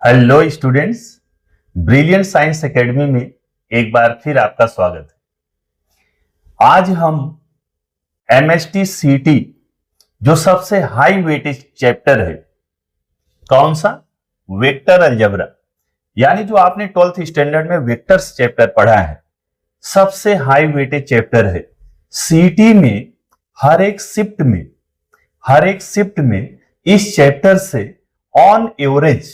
Hello students, brilliant science academy में एक बार फिर आपका स्वागत है। आज हम एमएसटी सीटी जो सबसे हाई वेटेज चैप्टर है, कौन सा? वेक्टर अलजेब्रा, यानी जो आपने 12th स्टैंडर्ड में वेक्टर्स चैप्टर पढ़ा है, सबसे हाई वेटेज चैप्टर है। सीटी में हर एक शिफ्ट में इस चैप्टर से ऑन एवरेज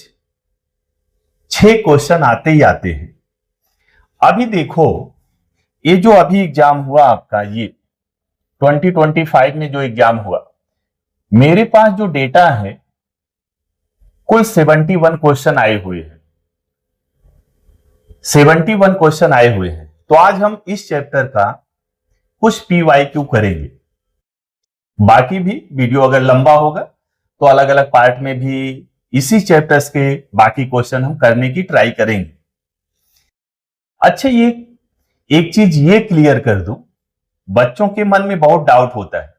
6 क्वेश्चन आते ही आते हैं। अभी देखो, ये जो अभी एग्जाम हुआ आपका, ये 2025 में जो एग्जाम हुआ, मेरे पास जो डेटा है कुल 71 क्वेश्चन आए हुए हैं। 71 क्वेश्चन आए हुए हैं। तो आज हम इस चैप्टर का कुछ पीवाईक्यू करेंगे। बाकी भी वीडियो अगर लंबा होगा तो अलग अलग पार्ट में भी इसी चैप्टर्स के बाकी क्वेश्चन हम करने की ट्राई करेंगे। अच्छा, ये एक चीज ये क्लियर कर दूं, बच्चों के मन में बहुत डाउट होता है,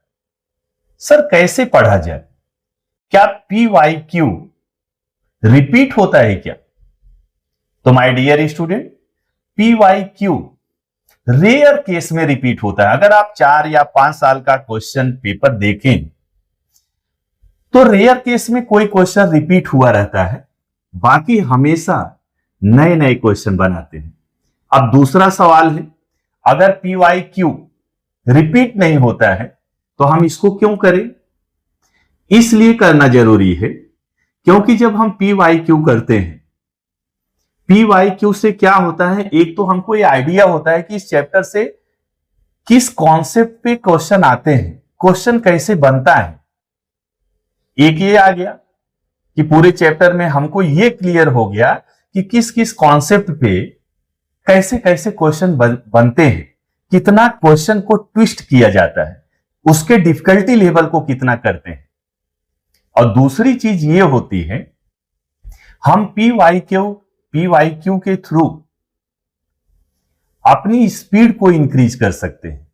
सर कैसे पढ़ा जाए? क्या पीवाईक्यू रिपीट होता है क्या? तो my dear student, PYQ rare case में रिपीट होता है। अगर आप 4 या 5 साल का क्वेश्चन पेपर देखें तो रेयर केस में कोई क्वेश्चन रिपीट हुआ रहता है, बाकी हमेशा नए नए क्वेश्चन बनाते हैं। अब दूसरा सवाल है, अगर पीवाईक्यू रिपीट नहीं होता है तो हम इसको क्यों करें? इसलिए करना जरूरी है क्योंकि जब हम पीवाईक्यू करते हैं, पीवाईक्यू से क्या होता है, एक तो हमको ये आइडिया होता है कि इस चैप्टर से किस कॉन्सेप्ट पे क्वेश्चन आते हैं, क्वेश्चन कैसे बनता है। एक ये आ गया कि पूरे चैप्टर में हमको ये क्लियर हो गया कि किस किस कॉन्सेप्ट पे कैसे कैसे क्वेश्चन बनते हैं, कितना क्वेश्चन को ट्विस्ट किया जाता है, उसके डिफिकल्टी लेवल को कितना करते हैं। और दूसरी चीज ये होती है, हम पीवाईक्यू के थ्रू अपनी स्पीड को इंक्रीज कर सकते हैं।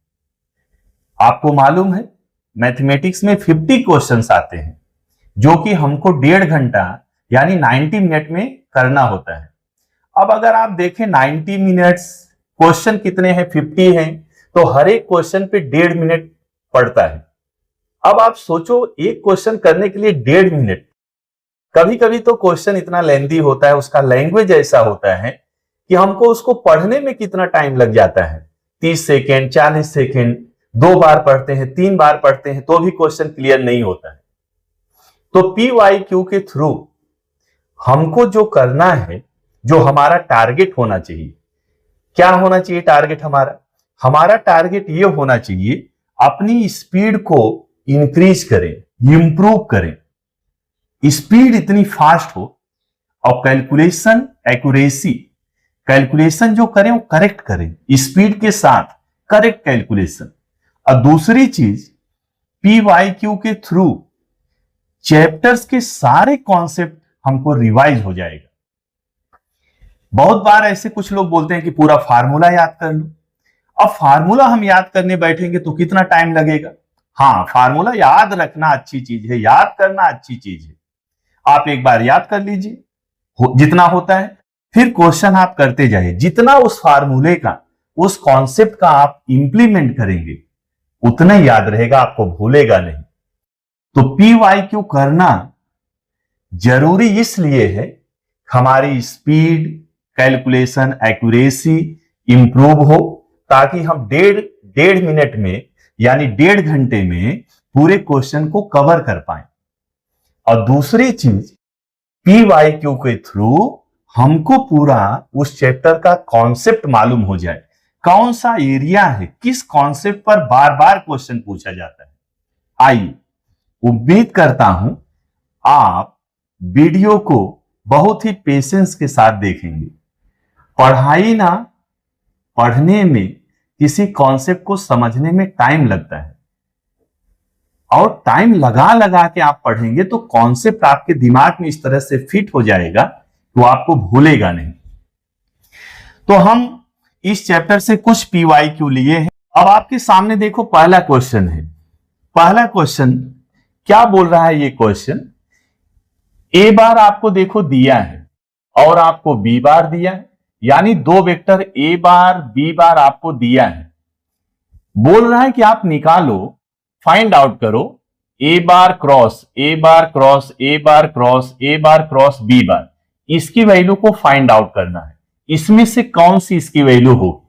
आपको मालूम है, मैथमेटिक्स में 50 क्वेश्चंस आते हैं जो कि हमको 1.5 घंटा यानी 90 मिनट में करना होता है। अब अगर आप देखें 90 मिनट्स, क्वेश्चन कितने हैं? 50 हैं, तो हर एक क्वेश्चन पे 1.5 मिनट पड़ता है। अब आप सोचो, एक क्वेश्चन करने के लिए 1.5 मिनट। कभी कभी तो क्वेश्चन इतना लेंथी होता है, उसका लैंग्वेज ऐसा होता है कि हमको उसको पढ़ने में कितना टाइम लग जाता है, 30 सेकेंड, 40 सेकेंड। 2 बार पढ़ते हैं, 3 बार पढ़ते हैं तो भी क्वेश्चन क्लियर नहीं होता है। तो पीवाईक्यू के थ्रू हमको जो करना है, जो हमारा टारगेट होना चाहिए, क्या होना चाहिए टारगेट हमारा टारगेट ये होना चाहिए, अपनी स्पीड को इंक्रीज करें, इंप्रूव करें, स्पीड इतनी फास्ट हो और कैलकुलेशन एक्यूरेसी, कैलकुलेशन जो करें वो करेक्ट करें, स्पीड के साथ करेक्ट कैलकुलेशन। और दूसरी चीज, पीवाईक्यू के थ्रू चैप्टर्स के सारे कॉन्सेप्ट हमको रिवाइज हो जाएगा। बहुत बार ऐसे कुछ लोग बोलते हैं कि पूरा फार्मूला याद कर लो। अब फार्मूला हम याद करने बैठेंगे तो कितना टाइम लगेगा? हाँ, फार्मूला याद रखना अच्छी चीज है, याद करना अच्छी चीज है। आप एक बार याद कर लीजिए जितना होता है, फिर क्वेश्चन आप करते जाइए। जितना उस फार्मूले का, उस कॉन्सेप्ट का आप इंप्लीमेंट करेंगे उतना ही याद रहेगा, आपको भूलेगा नहीं। तो पीवाईक्यू करना जरूरी इसलिए है, हमारी स्पीड, कैलकुलेशन एक्यूरेसी इंप्रूव हो, ताकि हम डेढ़ मिनट में यानी 1.5 घंटे में पूरे क्वेश्चन को कवर कर पाए। और दूसरी चीज, पीवाईक्यू के थ्रू हमको पूरा उस चैप्टर का कॉन्सेप्ट मालूम हो जाए, कौन सा एरिया है, किस कॉन्सेप्ट पर बार बार क्वेश्चन पूछा जाता है। आइए, उम्मीद करता हूं आप वीडियो को बहुत ही पेशेंस के साथ देखेंगे। पढ़ाई ना, पढ़ने में किसी कॉन्सेप्ट को समझने में टाइम लगता है, और टाइम लगा लगा के आप पढ़ेंगे तो कॉन्सेप्ट आपके दिमाग में इस तरह से फिट हो जाएगा तो आपको भूलेगा नहीं। तो हम इस चैप्टर से कुछ पीवाईक्यू लिए हैं। अब आपके सामने देखो, पहला क्वेश्चन है। पहला क्वेश्चन क्या बोल रहा है? ये क्वेश्चन ए बार आपको देखो दिया है, और आपको बी बार दिया है, यानी दो vector A bar B bar आपको दिया है। बोल रहा है कि आप निकालो, फाइंड आउट करो a bar cross A bar cross A bar cross A bar cross B bar, इसकी वैल्यू को फाइंड आउट करना है। इसमें से कौन सी इसकी वैल्यू हो।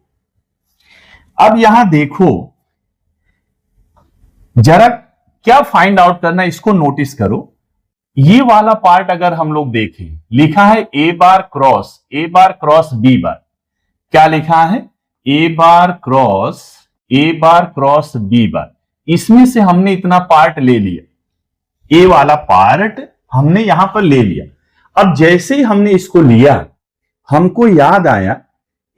अब यहां देखो जरा क्या फाइंड आउट करना है, इसको नोटिस करो। ये वाला पार्ट अगर हम लोग देखें, लिखा है ए बार क्रॉस बी बार। क्या लिखा है? ए बार क्रॉस बी बार। इसमें से हमने इतना पार्ट ले लिया, ए वाला पार्ट हमने यहां पर ले लिया। अब जैसे ही हमने इसको लिया, हमको याद आया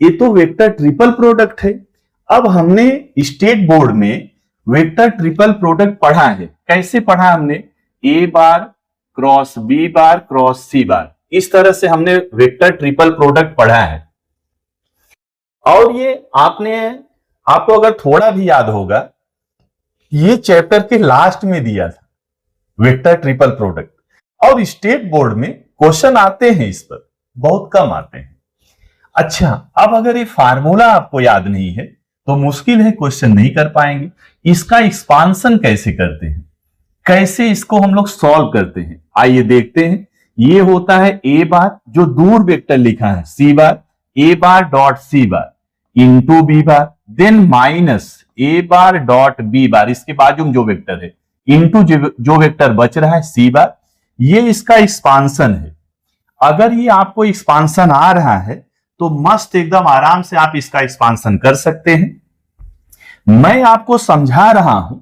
ये तो वेक्टर ट्रिपल प्रोडक्ट है। अब हमने स्टेट बोर्ड में वेक्टर ट्रिपल प्रोडक्ट पढ़ा है। कैसे पढ़ा हमने? ए bar cross B bar cross C बार, इस तरह से हमने वेक्टर ट्रिपल प्रोडक्ट पढ़ा है। और ये आपको अगर थोड़ा भी याद होगा, ये चैप्टर के लास्ट में दिया था वेक्टर ट्रिपल प्रोडक्ट, और स्टेट बोर्ड में क्वेश्चन आते हैं इस पर, बहुत कम आते हैं। अच्छा, अब अगर ये फार्मूला आपको याद नहीं है तो मुश्किल है, क्वेश्चन नहीं कर पाएंगे। इसका एक्सपांशन कैसे करते हैं, कैसे इसको हम लोग सॉल्व करते हैं, आइए देखते हैं। ये होता है ए बार, जो दूर वेक्टर लिखा है सी बार, ए बार डॉट सी bar into B bar, then minus ए बार डॉट बी बार, इसके बाजू में जो वेक्टर है, इंटू जो वेक्टर बच रहा है सी बार। ये इसका एक्सपांशन है। अगर ये आपको एक्सपांशन आ रहा है तो मस्त एकदम आराम से आप इसका एक्सपांशन कर सकते हैं। मैं आपको समझा रहा हूं,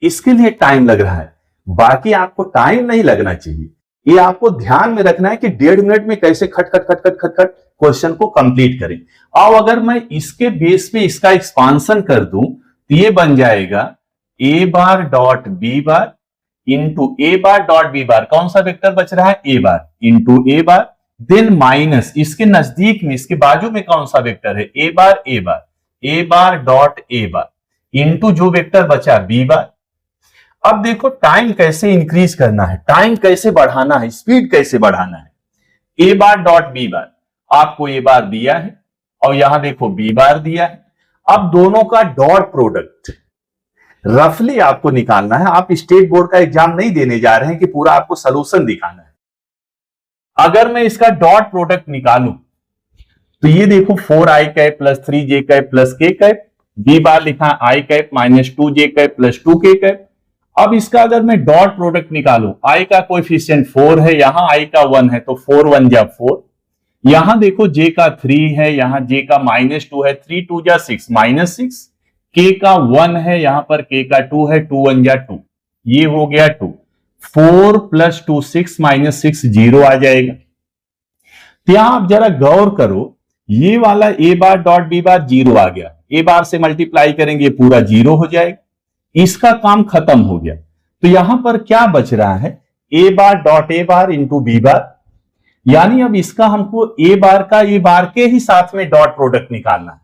इसके लिए टाइम लग रहा है, बाकी आपको टाइम नहीं लगना चाहिए। ये आपको ध्यान में रखना है कि 1.5 मिनट में कैसे खट क्वेश्चन को कंप्लीट करें। और अगर मैं इसके बेस पे इसका एक्सपांशन कर दूं तो ये बन जाएगा ए bar dot B bar into ए बार डॉट बी बार, कौन सा वेक्टर बच रहा है? ए बार इंटू ए बार, देन माइनस इसके नजदीक में, इसके बाजू में कौन सा वेक्टर है? ए बार डॉट ए बार इंटू जो वेक्टर बचा बी बार। अब देखो टाइम कैसे इंक्रीज करना है, टाइम कैसे बढ़ाना है, स्पीड कैसे बढ़ाना है। ए बार डॉट बी बार, आपको ए बार दिया है और यहां देखो बी बार दिया है। अब दोनों का डॉट प्रोडक्ट रफली आपको निकालना है। आप स्टेट बोर्ड का एग्जाम नहीं देने जा रहे हैं कि पूरा आपको सोल्यूशन दिखाना है। अगर मैं इसका डॉट प्रोडक्ट निकालूं तो ये देखो 4i cap plus 3j cap plus k cap, B bar लिखा i cap minus 2j cap plus 2k cap. अब इसका अगर मैं डॉट प्रोडक्ट निकालूं, i का कोएफिशिएंट 4 है, यहां i का 1 है, तो 4 1 जा 4। यहां देखो j का 3 है, यहां j का माइनस 2 है, 3 2 जा 6 माइनस 6। k का 1 है, यहां पर k का 2 है, 2 1 जा 2, ये हो गया 2। 4 प्लस 2 6 माइनस 6 0 आ जाएगा। तो यहां आप जरा गौर करो, ये वाला ए बार डॉट बी बार 0 आ गया, ए बार से मल्टीप्लाई करेंगे पूरा 0 हो जाएगा, इसका काम खत्म हो गया। तो यहां पर क्या बच रहा है? ए बार डॉट ए बार इंटू बी बार, यानी अब इसका हमको ए बार का ए बार के ही साथ में डॉट प्रोडक्ट निकालना है।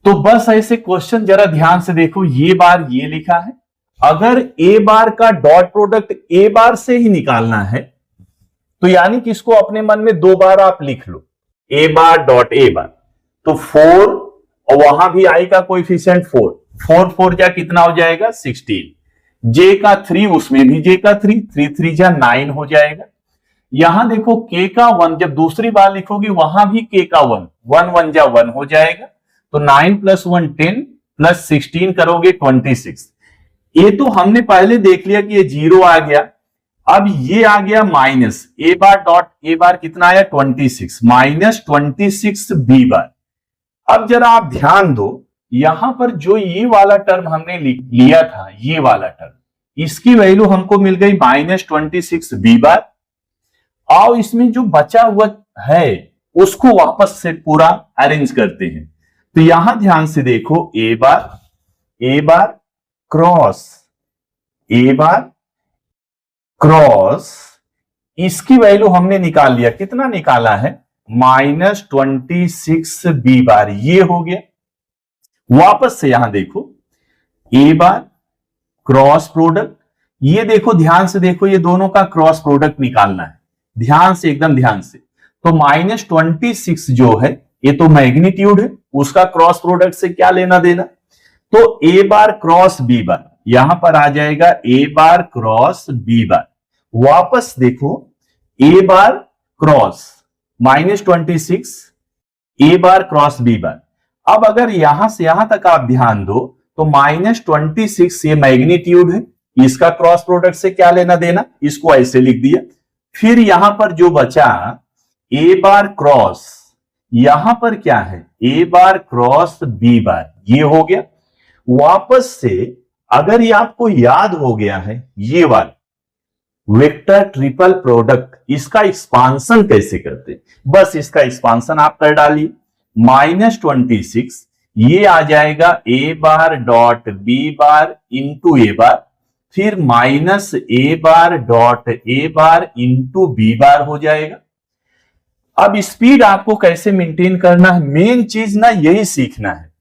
तो बस ऐसे क्वेश्चन जरा ध्यान से देखो, ये बार ये लिखा है, अगर ए बार का डॉट प्रोडक्ट ए बार से ही निकालना है तो यानी कि इसको अपने मन में 2 बार आप लिख लो, ए बार डॉट ए बार, तो 4 और वहां भी आई का कोएफिशिएंट 4, 4 4 जा कितना हो जाएगा? 16। जे का 3, उसमें भी जे का 3, 3 3 जा 9 हो जाएगा। यहां देखो के का 1, जब दूसरी बार लिखोगे वहां भी के का 1, 1 1 जा 1 हो जाएगा, तो 9 प्लस 1 10 प्लस 16 करोगे 26। ये तो हमने पहले देख लिया कि ये 0 आ गया। अब ये आ गया माइनस ए बार डॉट ए बार कितना आया? 26 माइनस 26 बी बार। अब जरा आप ध्यान दो, यहां पर जो ये वाला टर्म हमने लिया था, ये वाला टर्म, इसकी वैल्यू हमको मिल गई माइनस 26 बी बार, और इसमें जो बचा हुआ है उसको वापस से पूरा अरेंज करते हैं। तो यहां ध्यान से देखो, A bar cross A bar cross, इसकी वैल्यू हमने निकाल लिया, कितना निकाला है? माइनस 26 बी बार, ये हो गया। वापस से यहां देखो, ए बार क्रॉस प्रोडक्ट, ये देखो ध्यान से देखो, ये दोनों का क्रॉस प्रोडक्ट निकालना है, ध्यान से एकदम ध्यान से। तो -26 जो है ये तो मैग्नीट्यूड है, उसका क्रॉस प्रोडक्ट से क्या लेना देना। तो ए बार क्रॉस बी बार यहां पर आ जाएगा, ए बार क्रॉस बी बार। वापस देखो, A bar cross -26 A bar cross B bar. अब अगर यहां से यहां तक आप ध्यान दो तो -26 ये मैग्नीट्यूड है, इसका क्रॉस प्रोडक्ट से क्या लेना देना, इसको ऐसे लिख दिया। फिर यहां पर जो बचा ए बार क्रॉस, यहां पर क्या है, ए बार क्रॉस बी बार, ये हो गया। वापस से अगर ये आपको याद हो गया है, ये वाला वेक्टर ट्रिपल प्रोडक्ट, इसका एक्सपांसन कैसे करते, बस इसका एक्सपांसन आप कर डालिए। -26 ये आ जाएगा ए bar dot B bar into ए बार, फिर -a bar dot A bar into B bar हो जाएगा। अब स्पीड आपको कैसे मेंटेन करना है, मेन चीज ना यही सीखना है।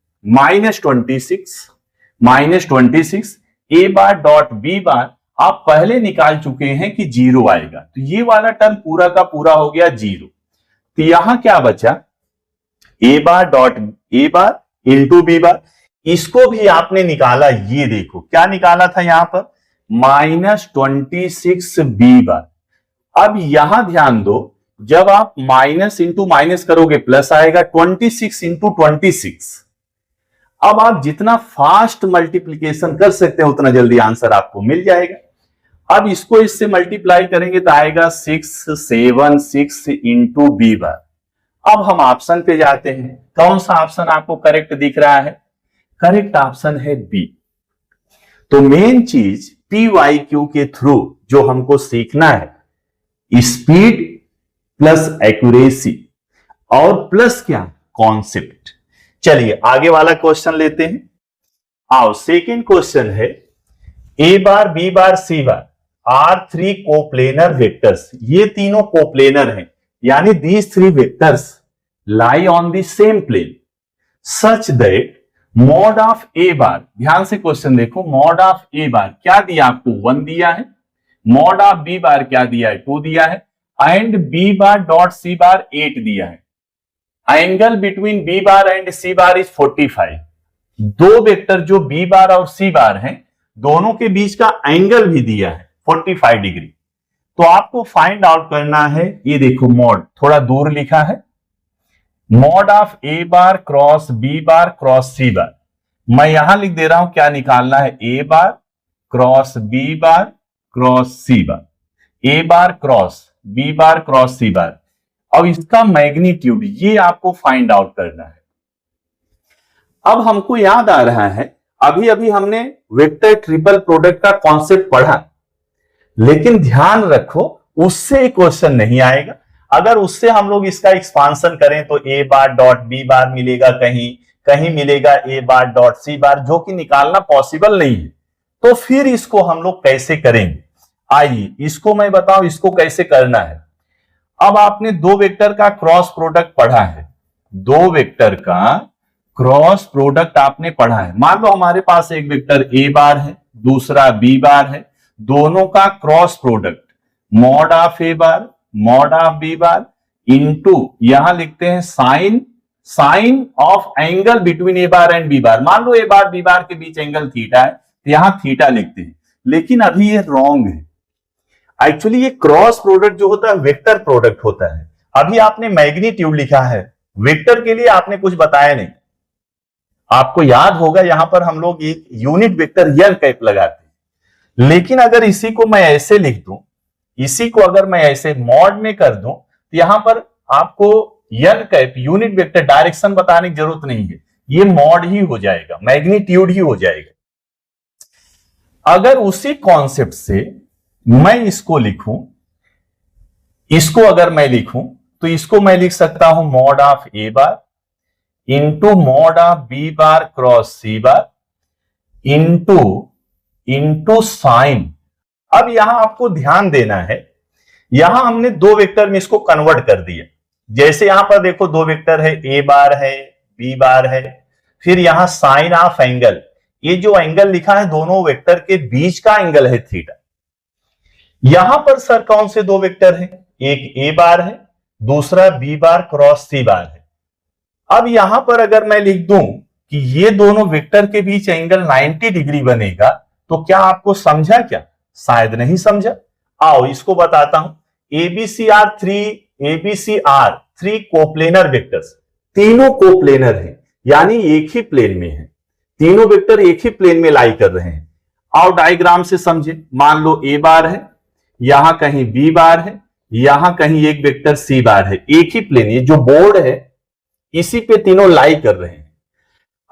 -26 A bar dot B bar आप पहले निकाल चुके हैं कि 0 आएगा, तो ये वाला टर्म पूरा का पूरा हो गया 0। तो यहां क्या बचा, A bar dot A bar into B bar, इसको भी आपने निकाला, ये देखो क्या निकाला था यहां पर, -26 बी बार। अब यहां ध्यान दो, जब आप माइनस इंटू माइनस करोगे प्लस आएगा, 26 इंटू 26। अब आप जितना फास्ट मल्टीप्लीकेशन कर सकते हैं उतना जल्दी आंसर आपको मिल जाएगा। अब इसको इससे मल्टीप्लाई करेंगे तो आएगा 676 इंटू बी बार। अब हम ऑप्शन पे जाते हैं, कौन सा ऑप्शन आपको करेक्ट दिख रहा है, करेक्ट ऑप्शन है बी। तो मेन चीज PYQ के थ्रू जो हमको सीखना है, स्पीड प्लस एक्यूरेसी और प्लस क्या, कॉन्सेप्ट। चलिए आगे वाला क्वेश्चन लेते हैं। आओ, सेकंड क्वेश्चन है, ए bar B bar C bar are 3 coplanar vectors. ये तीनों कोप्लेनर हैं, यानी these 3 vectors lie on the same plane such that mod of A bar, ध्यान से क्वेश्चन देखो, मॉड ऑफ ए बार क्या दिया आपको, 1 दिया है, मॉड ऑफ बी बार क्या दिया है, 2 दिया है, and B bar dot C bar 8 दिया है। Angle between B bar and C bar is 45। दो वेक्टर जो बी बार और सी बार हैं, दोनों के बीच का एंगल भी दिया है 45 डिग्री। तो आपको फाइंड आउट करना है, ये देखो मॉड थोड़ा दूर लिखा है, mod of A bar cross B bar cross C bar. मैं यहां लिख दे रहा हूं क्या निकालना है, ए bar cross B bar cross C bar, ए bar cross B bar cross C bar. अब इसका मैग्नीट्यूड ये आपको फाइंड आउट करना है। अब हमको याद आ रहा है, अभी अभी हमने वेक्टर ट्रिपल प्रोडक्ट का कॉन्सेप्ट पढ़ा, लेकिन ध्यान रखो उससे क्वेश्चन नहीं आएगा। अगर उससे हम लोग इसका एक्सपांसन करें तो ए बार डॉट बी बार मिलेगा, कहीं कहीं मिलेगा ए बार डॉट सी बार, जो कि निकालना पॉसिबल नहीं है। तो फिर इसको हम लोग कैसे करेंगे, आइए इसको मैं बताऊं इसको कैसे करना है। अब आपने दो वेक्टर का क्रॉस प्रोडक्ट पढ़ा है, दो वेक्टर का क्रॉस प्रोडक्ट आपने पढ़ा है। मान लो हमारे पास एक वेक्टर ए बार है, दूसरा बी बार है, दोनों का cross product mod of A bar mod of B bar into यहां लिखते हैं sine of angle between A bar and B bar. मान लो ए बार बी बार के बीच एंगल थीटा है, तो यहां थीटा लिखते हैं, लेकिन अभी ये रॉन्ग है। एक्चुअली ये क्रॉस प्रोडक्ट जो होता है वेक्टर प्रोडक्ट होता है। अभी आपने मैग्नीट्यूड लिखा है, वेक्टर के लिए आपने कुछ बताया नहीं। आपको याद होगा यहां पर हम लोग एक यूनिट वेक्टर एन कैप लगाते हैं, लेकिन अगर इसी को मैं ऐसे लिख दूं, इसी को अगर मैं ऐसे मॉड में कर दूं, तो यहां पर आपको n cap unit vector direction बताने की जरूरत नहीं है, ये मॉड ही हो जाएगा, मैग्नीट्यूड ही हो जाएगा। अगर उसी कॉन्सेप्ट से मैं इसको लिखूं, इसको अगर मैं लिखूं तो इसको मैं लिख सकता हूं mod of A bar into mod of B bar cross C bar into sine. अब यहां आपको ध्यान देना है, यहां हमने दो वेक्टर में इसको कन्वर्ट कर दिया। जैसे यहां पर देखो दो वेक्टर है, ए बार है बी बार है, फिर यहां साइन ऑफ एंगल, ये जो एंगल लिखा है दोनों वेक्टर के बीच का एंगल है थीटा। यहां पर सर कौन से दो वेक्टर हैं, एक ए बार है दूसरा बी बार क्रॉस सी बार है। अब यहां पर अगर मैं लिख दूं कि ये दोनों वेक्टर के बीच एंगल 90 डिग्री बनेगा, तो क्या आपको समझा क्या? शायद नहीं समझा। आओ इसको बताता हूं। एबीसी आर 3 कोप्लेनर वेक्टर्स, तीनों कोप्लेनर हैं, यानी एक ही प्लेन में है, तीनों वेक्टर एक ही प्लेन में लाई कर रहे हैं। आओ डायग्राम से समझे। मान लो ए बार है, यहां कहीं बी बार है, यहां कहीं एक वेक्टर सी बार है, एक ही प्लेन, ये जो बोर्ड है इसी पे तीनों लाई कर रहे हैं।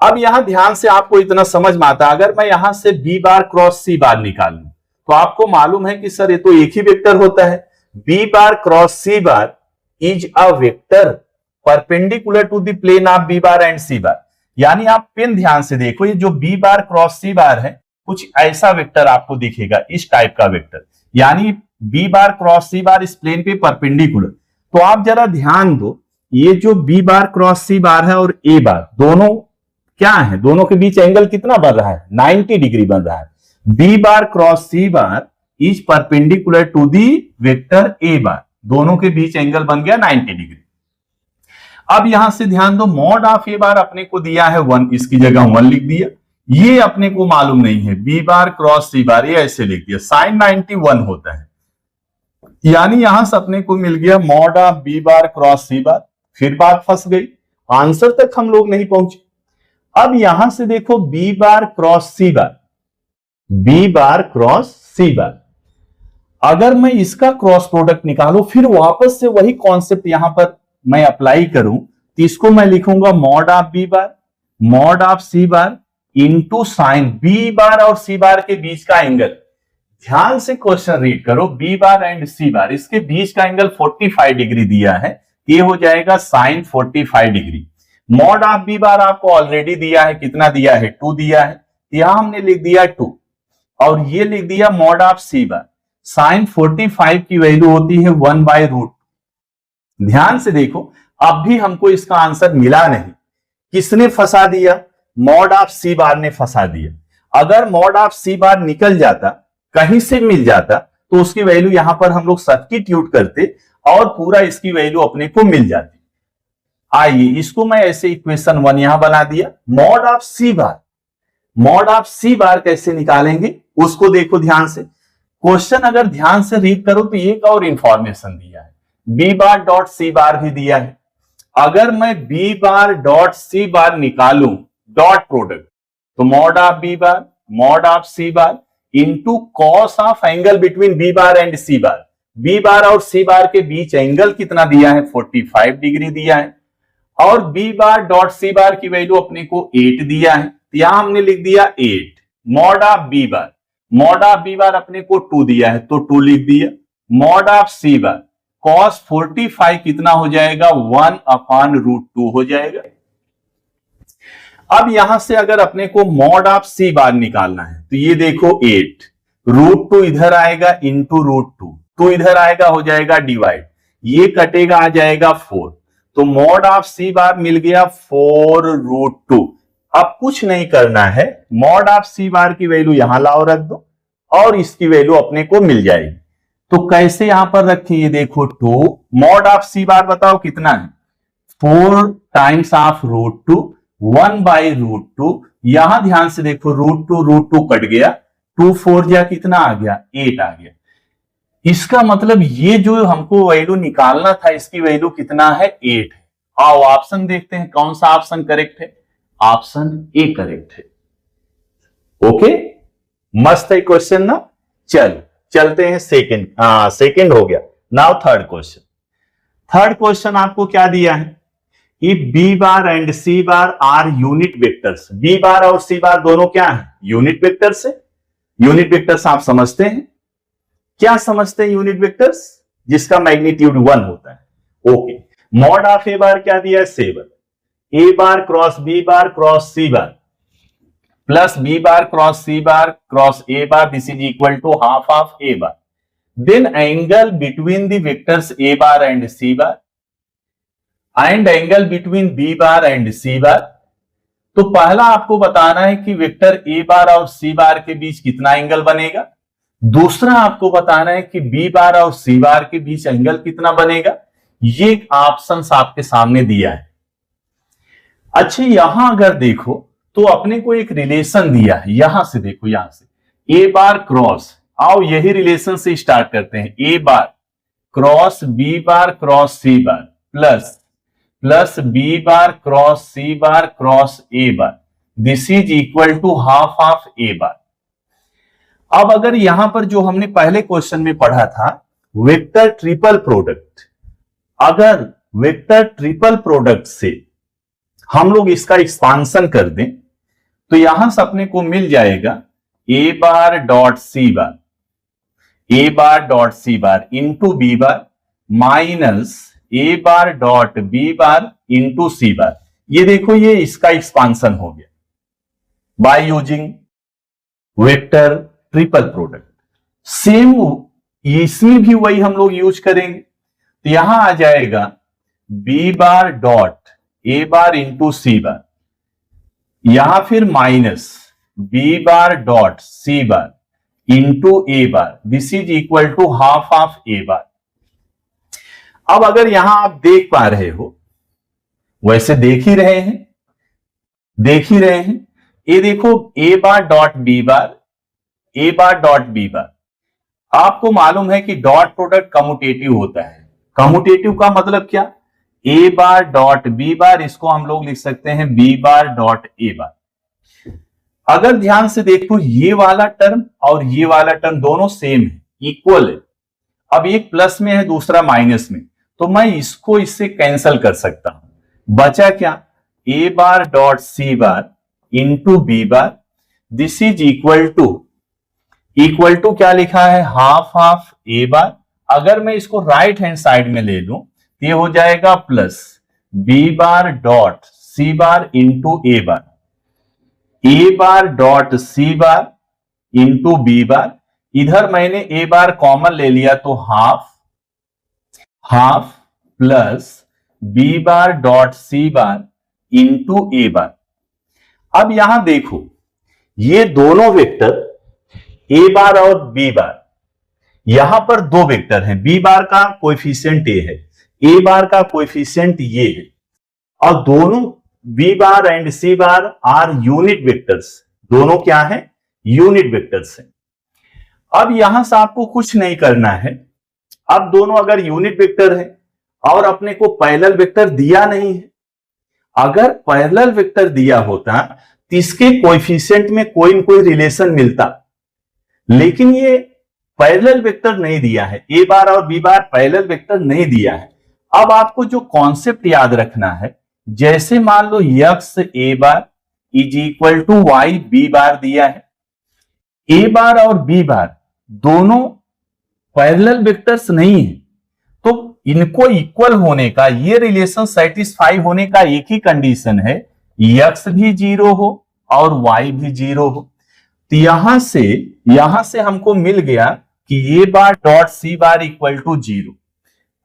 अब यहां ध्यान से आपको इतना समझ में आता, अगर मैं यहां से बी बार क्रॉस सी बार निकाल लूं तो आपको मालूम है कि सर ये तो एक ही वेक्टर होता है। B bar cross C bar is a vector perpendicular to the plane of B bar and C bar. यानी आप पेन ध्यान से देखो, ये जो बी बार क्रॉस सी बार है कुछ ऐसा वेक्टर आपको दिखेगा, इस टाइप का वेक्टर, यानी बी बार क्रॉस सी बार इस प्लेन पे परपेंडिकुलर। तो आप जरा ध्यान दो, ये जो बी बार क्रॉस सी बार है और ए बार दोनों क्या है, दोनों के बीच एंगल कितना बन रहा है? 90 डिग्री बन रहा है। B bar cross C bar is perpendicular to the vector A bar, दोनों के बीच एंगल बन गया 90 डिग्री। अब यहां से ध्यान दो, मॉड ऑफ ए बार अपने को दिया है 1, इसकी जगह 1 लिख दिया। ये अपने को मालूम नहीं है, B bar cross C bar, ये ऐसे लिख दिया, साइन 90 1 होता है, यानी यहां से अपने को मिल गया mod of B bar cross C bar. फिर बात फंस गई, आंसर तक हम लोग नहीं पहुंचे। अब यहां से देखो B bar cross C bar, B bar cross C बार, अगर मैं इसका क्रॉस प्रोडक्ट निकालूं फिर वापस से वही कॉन्सेप्ट यहां पर मैं अप्लाई करूं, तो इसको मैं लिखूंगा mod of B bar, mod of C bar into sine B bar और सी बार के बीच का एंगल। ध्यान से क्वेश्चन रीड करो, B bar and C bar इसके बीच का एंगल 45 डिग्री दिया है, ये हो जाएगा साइन 45 डिग्री। मॉड ऑफ बी बार आपको ऑलरेडी दिया है, कितना दिया है? 2 दिया है, यहां हमने लिख दिया 2 और ये लिख दिया mod of C bar. Sine 45 की वैल्यू होती है 1/√। ध्यान से देखो, अब भी हमको इसका आंसर मिला नहीं। किसने फंसा दिया? मॉड ऑफ सी बार ने फंसा दिया। अगर मॉड ऑफ सी बार निकल जाता, कहीं से मिल जाता, तो उसकी वैल्यू यहां पर हम लोग सब्स्टिट्यूट करते और पूरा इसकी वैल्यू अपने को मिल जाती। आइए इसको मैं ऐसे इक्वेशन 1 यहां बना दिया। Mod of C bar, mod of C bar कैसे निकालेंगे उसको देखो ध्यान से। क्वेश्चन अगर ध्यान से रीड करो तो एक और इंफॉर्मेशन दिया है, बी बार डॉट सी बार भी दिया है। अगर मैं बी बार डॉट सी बार निकालूं डॉट प्रोडक्ट, तो mod of B bar mod of C bar into cos of angle between B bar and C bar. B bar और सी बार के बीच angle कितना दिया है? 45 डिग्री दिया है, और बी बार डॉट सी बार की वैल्यू अपने को 8 दिया है, तो यहां हमने लिख दिया 8। Mod of B bar, mod of B bar अपने को 2 दिया है तो 2 लिख दिया। Mod of C bar cos 45 कितना हो जाएगा? 1/√2 हो जाएगा। अब यहां से अगर अपने को मॉड ऑफ सी बार निकालना है तो ये देखो 8, √2 इधर आएगा इंटू √2, 2 इधर आएगा हो जाएगा डिवाइड, ये कटेगा आ जाएगा 4, तो मॉड ऑफ सी बार मिल गया 4√2। अब कुछ नहीं करना है, मॉड ऑफ सी बार की वैल्यू यहां लाओ रख दो और इसकी वैल्यू अपने को मिल जाएगी। तो कैसे यहां पर रखें? ये देखो 2 मॉड ऑफ सी बार बताओ कितना है? 4 टाइम्स ऑफ √2 1/√2। यहां ध्यान से देखो √2 कट गया, 2 4 जा कितना आ गया? 8 आ गया। इसका मतलब ये जो हमको वैल्यू निकालना था इसकी वैल्यू कितना है? 8 है। आओ ऑप्शन देखते हैं कौन सा ऑप्शन करेक्ट है। ऑप्शन ए करेक्ट है। ओके, मस्त है क्वेश्चन ना। चलो चलते हैं सेकंड हो गया। Now third question. Third question आपको क्या दिया है? If B bar and C bar are unit vectors, B bar और सी बार दोनों क्या है? यूनिट वेक्टर्स है। यूनिट वेक्टर्स आप समझते हैं, क्या समझते हैं यूनिट वेक्टर्स? जिसका मैग्नीट्यूड 1 होता है। Okay, mod of A bar क्या दिया है? 7। A bar cross B bar cross C bar plus B bar cross C bar cross A bar, this is equal to half of A bar. Then angle between the vectors A bar and C bar and angle between B bar and C bar. तो पहला आपको बताना है कि vector A bar और C bar के बीच कितना angle बनेगा। दूसरा आपको बताना है कि बी बार और सी बार के बीच एंगल कितना बनेगा। ये ऑप्शन आपके सामने दिया है। अच्छा, यहां अगर देखो तो अपने को एक रिलेशन दिया है, यहां से देखो, यहां से ए बार क्रॉस, आओ यही रिलेशन से स्टार्ट करते हैं। A bar cross B bar cross C bar plus B bar cross C bar cross A bar, this is equal to half of A bar. अब अगर यहां पर जो हमने पहले क्वेश्चन में पढ़ा था वेक्टर ट्रिपल प्रोडक्ट, अगर वेक्टर ट्रिपल प्रोडक्ट से हम लोग इसका एक्सपांशन कर दें तो यहां से अपने को मिल जाएगा ए बार डॉट सी bar into B bar minus ए bar dot B bar into C bar. ये देखो, ये इसका एक्सपांशन हो गया by using vector triple product. Same इसमें भी वही हम लोग यूज करेंगे, तो यहां आ जाएगा बी बार डॉट ए बार इंटू सी बार, यहां फिर minus B bar dot C bar into A bar, this is equal to half of A bar. अब अगर यहां आप देख पा रहे हो, वैसे देख ही रहे हैं, ये देखो A bar dot B bar, A bar dot B bar, आपको मालूम है कि डॉट प्रोडक्ट कम्यूटेटिव होता है। कम्यूटेटिव का मतलब क्या, A bar dot B bar, इसको हम लोग लिख सकते हैं बी बार डॉट ए बार। अगर ध्यान से देखो ये वाला टर्म और ये वाला टर्म दोनों सेम है, इक्वल है। अब एक प्लस में है दूसरा माइनस में, तो मैं इसको इससे कैंसिल कर सकता हूं। बचा क्या, A bar dot C bar into B bar, this is equal to क्या लिखा है, हाफ ऑफ ए बार। अगर मैं इसको राइट हैंड साइड में ले लूं तो ये हो जाएगा प्लस बी बार डॉट सी बार इंटू ए बार, ए बार डॉट सी बार इंटू बी बार। इधर मैंने ए बार कॉमन ले लिया तो half plus B bar dot सी बार इंटू ए बार। अब यहां देखो ये दोनों वेक्टर ए बार और बी बार, यहां पर दो वेक्टर हैं, बी बार का कोएफिशिएंट ए है, ए बार का कोएफिशिएंट ये है, और दोनों B bar and C bar are unit vectors. दोनों क्या है, यूनिट वेक्टर्स हैं। अब यहां से आपको कुछ नहीं करना है। अब दोनों अगर यूनिट वेक्टर है और अपने को पैरेलल वेक्टर दिया नहीं है, अगर पैरेलल वेक्टर दिया होता तो इसके कोएफिशिएंट में कोई न कोई रिलेशन मिलता, लेकिन ये पैरेलल वेक्टर नहीं दिया है, ए बार और बी बार पैरेलल वेक्टर नहीं दिया है। अब आपको जो कॉन्सेप्ट याद रखना है, जैसे मान लो x A bar is equal to y B bar दिया है, ए बार और बी बार दोनों पैरेलल वेक्टर्स नहीं है, तो इनको इक्वल होने का, ये रिलेशन सेटिस्फाई होने का एक ही कंडीशन है, यक्स भी 0 हो और वाई भी 0 हो। तो यहां से हमको मिल गया कि A bar dot C bar equal to 0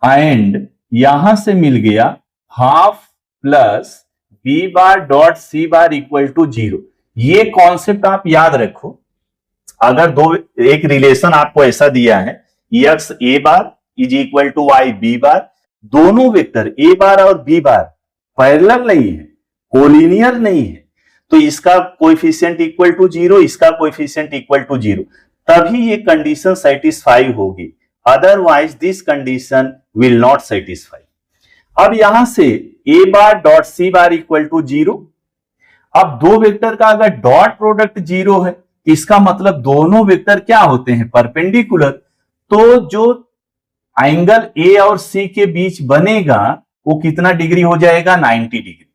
and यहां से मिल गया half plus B bar dot C bar equal to 0। ये कॉन्सेप्ट आप याद रखो। अगर एक रिलेशन आपको ऐसा दिया है, x A bar is equal to y B bar, दोनों वेक्टर ए बार और बी बार पैरेलल नहीं है, कोलिनियर नहीं है, तो इसका कोएफिशिएंट इक्वल टू 0, इसका कोएफिशिएंट इक्वल टू 0, तभी ये कंडीशन सेटिस्फाई होगी, otherwise this condition will not satisfy. अब यहां से A bar dot C bar equal to 0। अब दो वेक्टर का अगर डॉट प्रोडक्ट 0 है, इसका मतलब दोनों वेक्टर क्या होते हैं, परपेंडिकुलर। तो जो एंगल ए और सी के बीच बनेगा वो कितना डिग्री हो जाएगा, 90 डिग्री।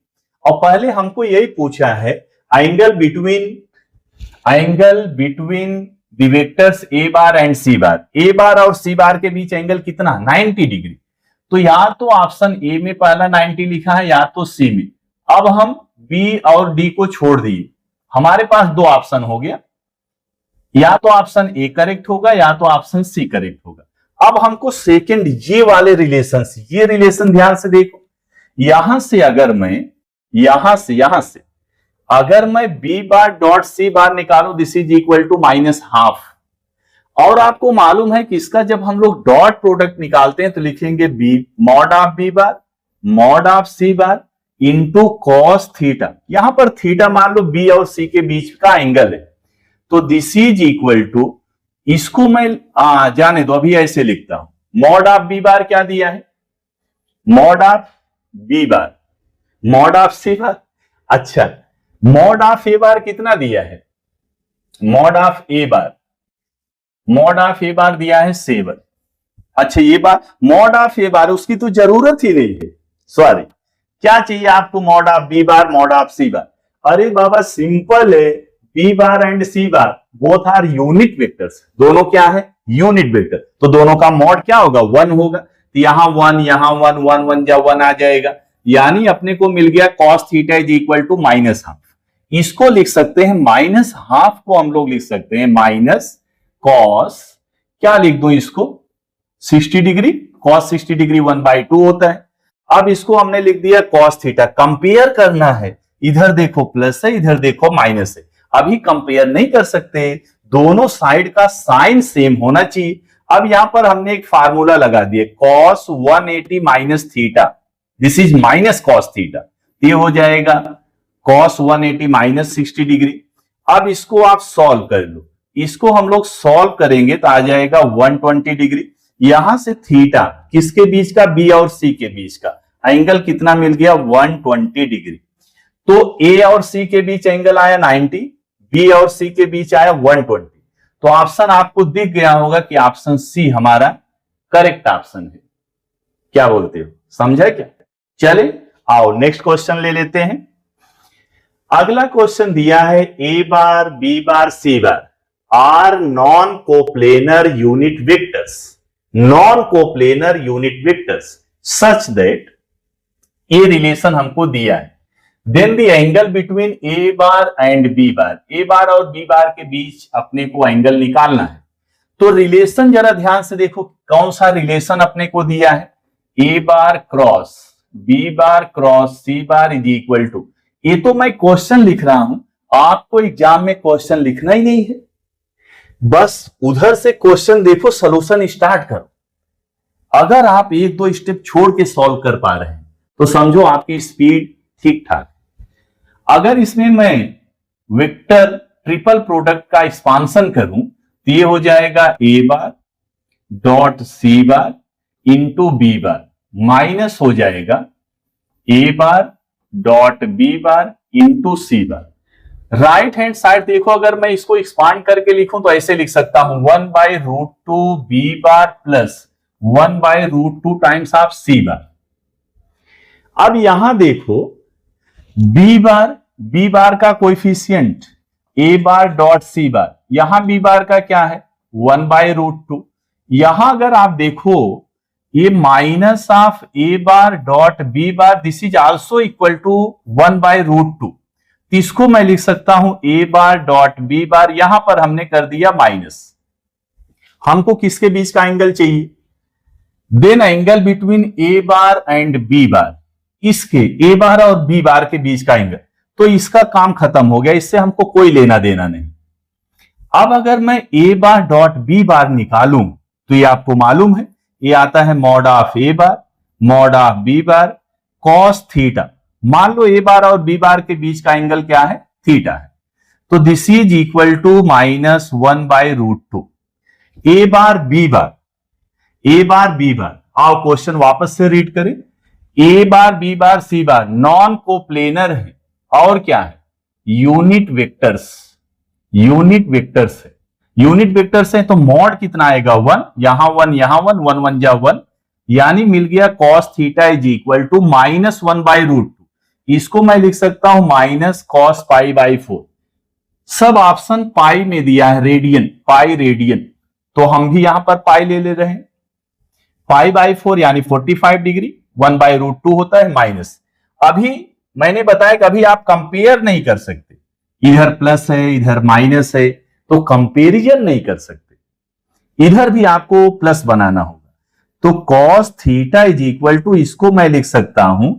और पहले हमको यही पूछा है angle between the vectors A bar and C bar, A bar और सी बार के बीच एंगल कितना, 90 डिग्री। तो या तो ऑप्शन ए में पहला 90 लिखा है या तो सी में। अब हम बी और डी को छोड़ दिए, हमारे पास दो ऑप्शन हो गया, या तो ऑप्शन ए करेक्ट होगा या तो ऑप्शन सी करेक्ट होगा। अब हमको सेकंड ये वाले ये रिलेशन ध्यान से देखो। यहां से अगर मैं बी बार डॉट सी बार निकालू, this is equal to minus half, और आपको मालूम है कि इसका जब हम लोग डॉट प्रोडक्ट निकालते हैं तो लिखेंगे B mod of B bar mod of C bar into cos theta. यहां पर थीटा मान लो बी और सी के बीच का एंगल है, तो दिस इज इक्वल टू, इसको मैं जाने दो, अभी ऐसे लिखता हूं। मॉड ऑफ बी बार क्या दिया है? Mod of B bar mod of C bar. अच्छा, मॉड ऑफ ए बार कितना दिया है? मॉड ऑफ ए बार दिया है 7। अच्छा, ये बात मॉड ऑफ ए बार उसकी तो जरूरत ही नहीं है। सॉरी, क्या चाहिए आपको? Mod of B bar mod of C bar. अरे बाबा सिंपल है, B bar and C bar both are unit vectors. दोनों क्या है? Unit vector. तो दोनों का मॉड क्या होगा? 1 होगा। तो यहां 1 यहां 1 1 1 जा 1 आ जाएगा, यानी अपने को मिल गया cos theta is equal to -12। इसको लिख सकते हैं -12 को हम लोग लिख सकते हैं माइनस कॉस, क्या लिख दूं इसको? 60 डिग्री। कॉस 60 डिग्री 1/2 होता है। अब इसको हमने लिख दिया कॉस थीटा। कंपेयर करना है, इधर देखो प्लस है, इधर देखो माइनस है। अभी कंपेयर नहीं कर सकते, दोनों साइड का साइन सेम होना चाहिए। अब यहां पर हमने एक फार्मूला लगा दिया, cos 180 minus theta, this is minus cos theta. ये हो जाएगा कॉस 180 माइनस 60 डिग्री। अब इसको आप सॉल्व कर लो, इसको हम लोग सॉल्व करेंगे तो आ जाएगा 120 डिग्री। यहां से थीटा किसके बीच का? बी और सी के बीच का एंगल कितना मिल गया? 120 डिग्री। तो ए और सी के बीच एंगल आया 90, बी और सी के बीच आया 120। तो ऑप्शन आपको दिख गया होगा कि ऑप्शन सी हमारा करेक्ट ऑप्शन है। क्या बोलते हो? समझा क्या? चले आओ नेक्स्ट क्वेश्चन ले लेते हैं। अगला क्वेश्चन दिया है ए bar B bar C bar are non coplanar unit vectors, non coplanar unit vectors such that, ये रिलेशन हमको दिया है। Then the angle between A bar and B bar, A bar और बी बार के बीच अपने को एंगल निकालना है। तो रिलेशन जरा ध्यान से देखो, कौन सा रिलेशन अपने को दिया है? ए bar cross B bar cross C bar is equal to, ये तो मैं क्वेश्चन लिख रहा हूं, आपको एग्जाम में क्वेश्चन लिखना ही नहीं है, बस उधर से क्वेश्चन देखो, सॉल्यूशन स्टार्ट करो। अगर आप 1-2 स्टेप छोड़ के सॉल्व कर पा रहे हैं तो समझो आपकी स्पीड ठीक ठाक। अगर इसमें मैं वेक्टर ट्रिपल प्रोडक्ट का एक्सपांशन करूं तो ये हो जाएगा ए बार डॉट सी bar into B bar, minus हो जाएगा ए bar dot B bar into C bar. Right hand side देखो, अगर मैं इसको एक्सपांड करके लिखूं तो ऐसे लिख सकता हूं 1/√2 B bar plus 1/√2 times of C bar. अब यहां देखो बी बार का कोएफिशिएंट ए बार डॉट सी बार, यहां बी बार का क्या है? 1/√2। यहां अगर आप देखो ये minus of A bar dot B bar, this is also equal to 1/√2। इसको मैं लिख सकता हूं ए बार डॉट बी बार, यहां पर हमने कर दिया माइनस। हमको किसके बीच का एंगल चाहिए? Then angle between A bar and B bar, इसके ए बार और बी बार के बीच का एंगल। तो इसका काम खत्म हो गया, इससे हमको कोई लेना देना नहीं। अब अगर मैं ए बार डॉट बी बार निकालूं तो ये आपको मालूम है, ये आता है mod of A bar mod of B bar cos theta. मान लो ए बार और बी बार के बीच का एंगल क्या है? थीटा है। तो this is equal to -1/√2 A bar B bar. आओ क्वेश्चन वापस से रीड करें। A bar B bar C bar non coplanar है और क्या है? यूनिट वेक्टर्स है। यूनिट वेक्टर्स है तो मॉड कितना आएगा? 1 यहां 1 यहां 1 1 1 जा 1, यानी मिल गया cos theta is equal to -1/√2। इसको मैं लिख सकता हूं माइनस कॉस π/4। सब ऑप्शन पाई में दिया है, रेडियन, पाई रेडियन, तो हम भी यहां पर पाई ले रहे हैं। π/4 यानी 45 डिग्री, 1/√2 होता है माइनस। अभी मैंने बताया कि अभी आप कंपेयर नहीं कर सकते, इधर प्लस है इधर माइनस है, तो कंपेरिजन नहीं कर सकते, इधर भी आपको प्लस बनाना होगा। तो cos theta is equal to, इसको मैं लिख सकता हूं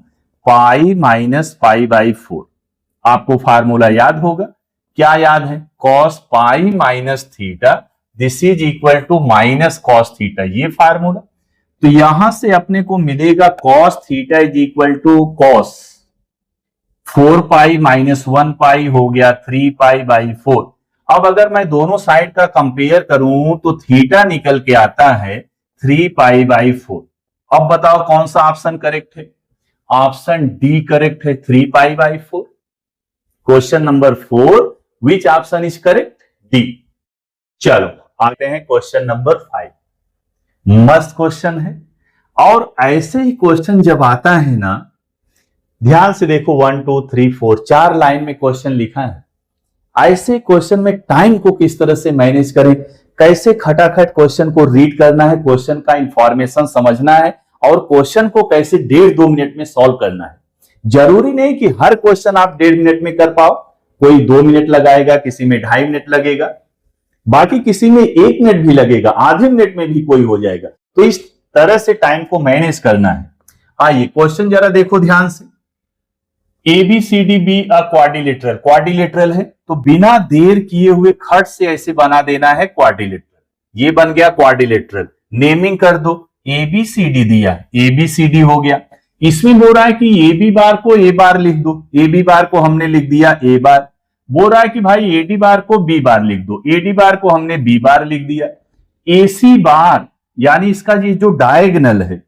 पाई माइनस π/4। आपको फार्मूला याद होगा, क्या याद है? Cos pi minus theta this is equal to minus cos theta, ये फार्मूला। तो यहां से अपने को मिलेगा cos theta is equal to cos 4 pi minus 1 pi हो गया 3 पाई बाई 4। अब अगर मैं दोनों साइड का कंपेयर करूं तो थीटा निकल के आता है 3 पाई बाई 4। अब बताओ कौन सा ऑप्शन करेक्ट है? ऑप्शन डी करेक्ट है, 3 pi by 4। Question number 4, which option is correct? D. चलो आते हैं क्वेश्चन नंबर 5। मस्त क्वेश्चन है, और ऐसे ही क्वेश्चन जब आता है ना, ध्यान से देखो 1 2 3 4 4 लाइन में क्वेश्चन लिखा है। ऐसे क्वेश्चन में टाइम को किस तरह से मैनेज करें, कैसे खटाखट क्वेश्चन को रीड करना है, क्वेश्चन का इंफॉर्मेशन समझना है, और क्वेश्चन को कैसे 1.5-2 मिनट में सॉल्व करना है। जरूरी नहीं कि हर क्वेश्चन आप 1.5 मिनट में कर पाओ, कोई 2 मिनट लगाएगा, किसी में 2.5 मिनट लगेगा, बाकी किसी में 1 मिनट भी लगेगा, आधे मिनट में भी कोई हो जाएगा। तो इस तरह से टाइम को मैनेज करना है। आइए क्वेश्चन जरा देखो ध्यान से। ABCD अ क्वाड्रिलेटरल, क्वाड्रिलेटरल है तो बिना देर किए हुए खट से ऐसे बना देना है क्वाड्रिलेटरल। ये बन गया क्वाड्रिलेटरल। नेमिंग कर दो, ABCD दिया, ABCD हो गया। इसमें बोल रहा है कि AB बार को A बार लिख दो, AB बार को हमने लिख दिया A बार। बोल रहा है कि भाई AD बार को B बार लिख दो, AD बार को हमने B बार लिख दिया। AC बार यानी इसका ये जो डायगोनल है,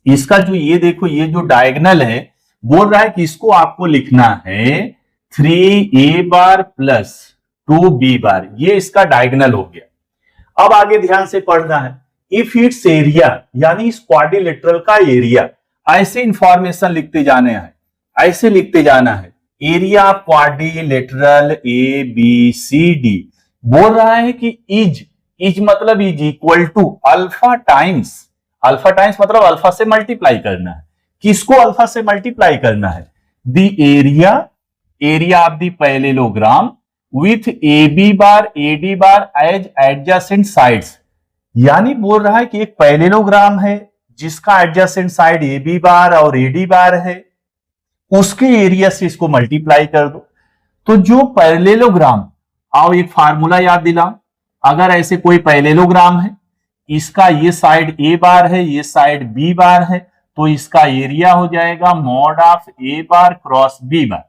इसका जो ये देखो ये जो डायगोनल है, बोल रहा है कि इसको आपको लिखना है 3A बार प्लस 2B बार, ये इसका डायगोनल हो गया। अब आगे ध्यान से पढ़ना है। इफ इट्स एरिया यानी इस क्वाड्रिलेटरल का एरिया, ऐसे इंफॉर्मेशन लिखते जाने हैं, ऐसे लिखते जाना है। एरिया क्वाड्रिलेटरल ABCD बोल रहा है कि इज मतलब is equal to alpha times, alpha times मतलब अल्फा से मल्टीप्लाई करना है। किसको अल्फा से मल्टीप्लाई करना है? The area of the parallelogram with AB bar AD bar as adjacent sides. यानी बोल रहा है कि एक पैरेललोग्राम है जिसका एडजेसेंट साइड AB बार और AD बार है, उसके एरिया से इसको मल्टीप्लाई कर दो। तो जो पैरेललोग्राम, आओ एक फार्मूला याद दिलाओ। अगर ऐसे कोई पैरेललोग्राम है, इसका ये साइड A बार है, ये साइड B बार है, तो इसका एरिया हो जाएगा mod of A bar cross B बार।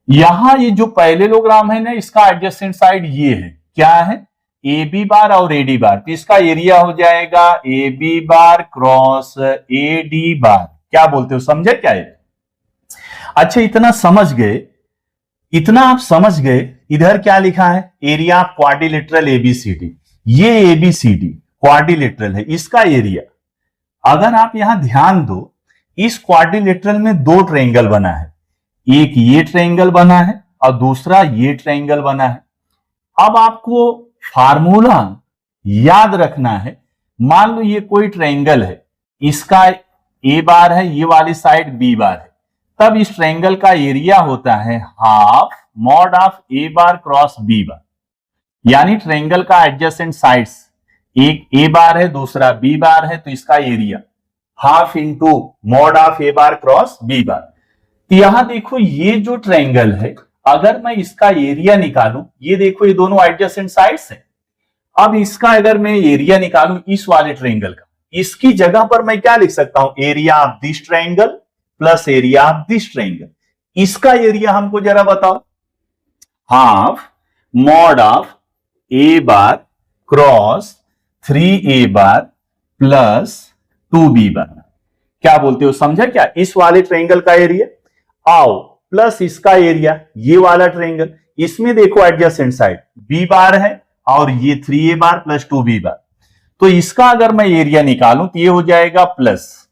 यहां ये जो पैरेललोग्राम है ना, इसका एडजेसेंट साइड ये है, क्या है? AB बार और AD बार, तो इसका एरिया हो जाएगा AB बार क्रॉस AD बार। क्या बोलते हो, समझे क्या ये? अच्छा इतना समझ गए, इतना आप समझ गए। इधर क्या लिखा है? Area quadrilateral ABCD। ये ABCD क्वाड्रिलेटरल है, इसका एरिया। अगर आप यहां ध्यान दो, इस क्वाड्रिलेटरल में 2 ट्रायंगल बना है, एक ये ट्रायंगल बना है और दूसरा ये ट्रायंगल बना है। अब आपको फार्मूला याद रखना है। मान लो ये कोई ट्रायंगल है, इसका A बार है, ये वाली साइड B बार है, तब इस ट्रायंगल का एरिया होता है half mod of A bar cross B बार। यानी ट्रायंगल का एडजेसेंट साइड्स, एक A बार है दूसरा B बार है, तो इसका area half into mod of A bar cross B बार। तो यहां देखो ये जो ट्रायंगल है, अगर मैं इसका एरिया निकालूं, ये देखो ये दोनों एडजेसेंट साइड्स हैं। अब इसका अगर मैं एरिया निकालूं इस वाले ट्रायंगल का, इसकी जगह पर मैं क्या लिख सकता हूं? Area of this triangle plus area of this triangle. इसका एरिया हमको जरा बताओ। Half mod of A bar cross 3A bar plus 2B बार। क्या बोलते हो, समझा क्या? इस वाले ट्रायंगल का एरिया आओ प्लस इसका एरिया, ये वाला ट्रायंगल, इसमें देखो एडजेसेंट साइड B बार है और ये 3A बार प्लस 2B बार। तो इसका अगर मैं एरिया निकालूं तो ये हो जाएगा प्लस,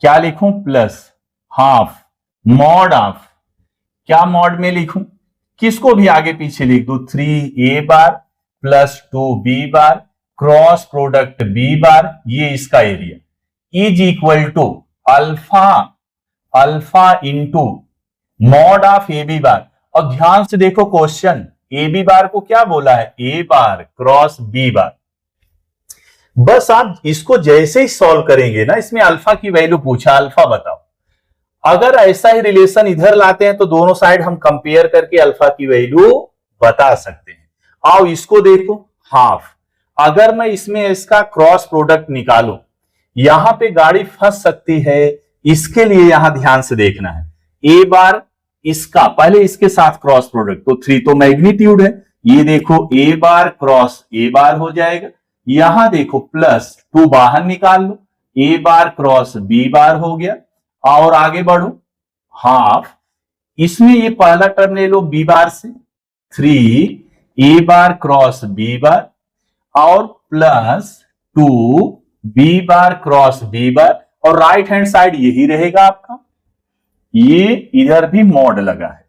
क्या लिखूं? प्लस हाफ मॉड ऑफ, क्या मॉड में लिखूं? किसको भी आगे पीछे लिख दो, 3A bar plus 2B bar cross product B bar, ये इसका area is equal to alpha into mod of AB bar. और ध्यान से देखो क्वेश्चन, AB बार को क्या बोला है? A बार क्रॉस B बार। बस आप इसको जैसे ही सॉल्व करेंगे ना, इसमें अल्फा की वैल्यू पूछा, अल्फा बताओ। अगर ऐसा ही रिलेशन इधर लाते हैं तो दोनों साइड हम कंपेयर करके अल्फा की वैल्यू बता सकते हैं। आओ इसको देखो, हाफ, अगर मैं इसमें इसका क्रॉस प्रोडक्ट निकालूं, यहां पे गाड़ी फंस सकती है, इसके लिए यहां ध्यान से देखना है। ए बार इसका पहले इसके साथ क्रॉस प्रोडक्ट, तो 3 तो मैग्नीट्यूड है, ये देखो ए बार क्रॉस ए बार हो जाएगा, यहां देखो प्लस 2 बाहर निकाल लो, ए बार क्रॉस बी बार हो गया, और आगे बढ़ो हाफ, इसमें ये पहला टर्म ले लो बी बार से, 3 ए बार क्रॉस बी बार और plus 2 B bar cross B bar, और राइट हैंड साइड यही रहेगा आपका, ये इधर भी मॉड लगा है।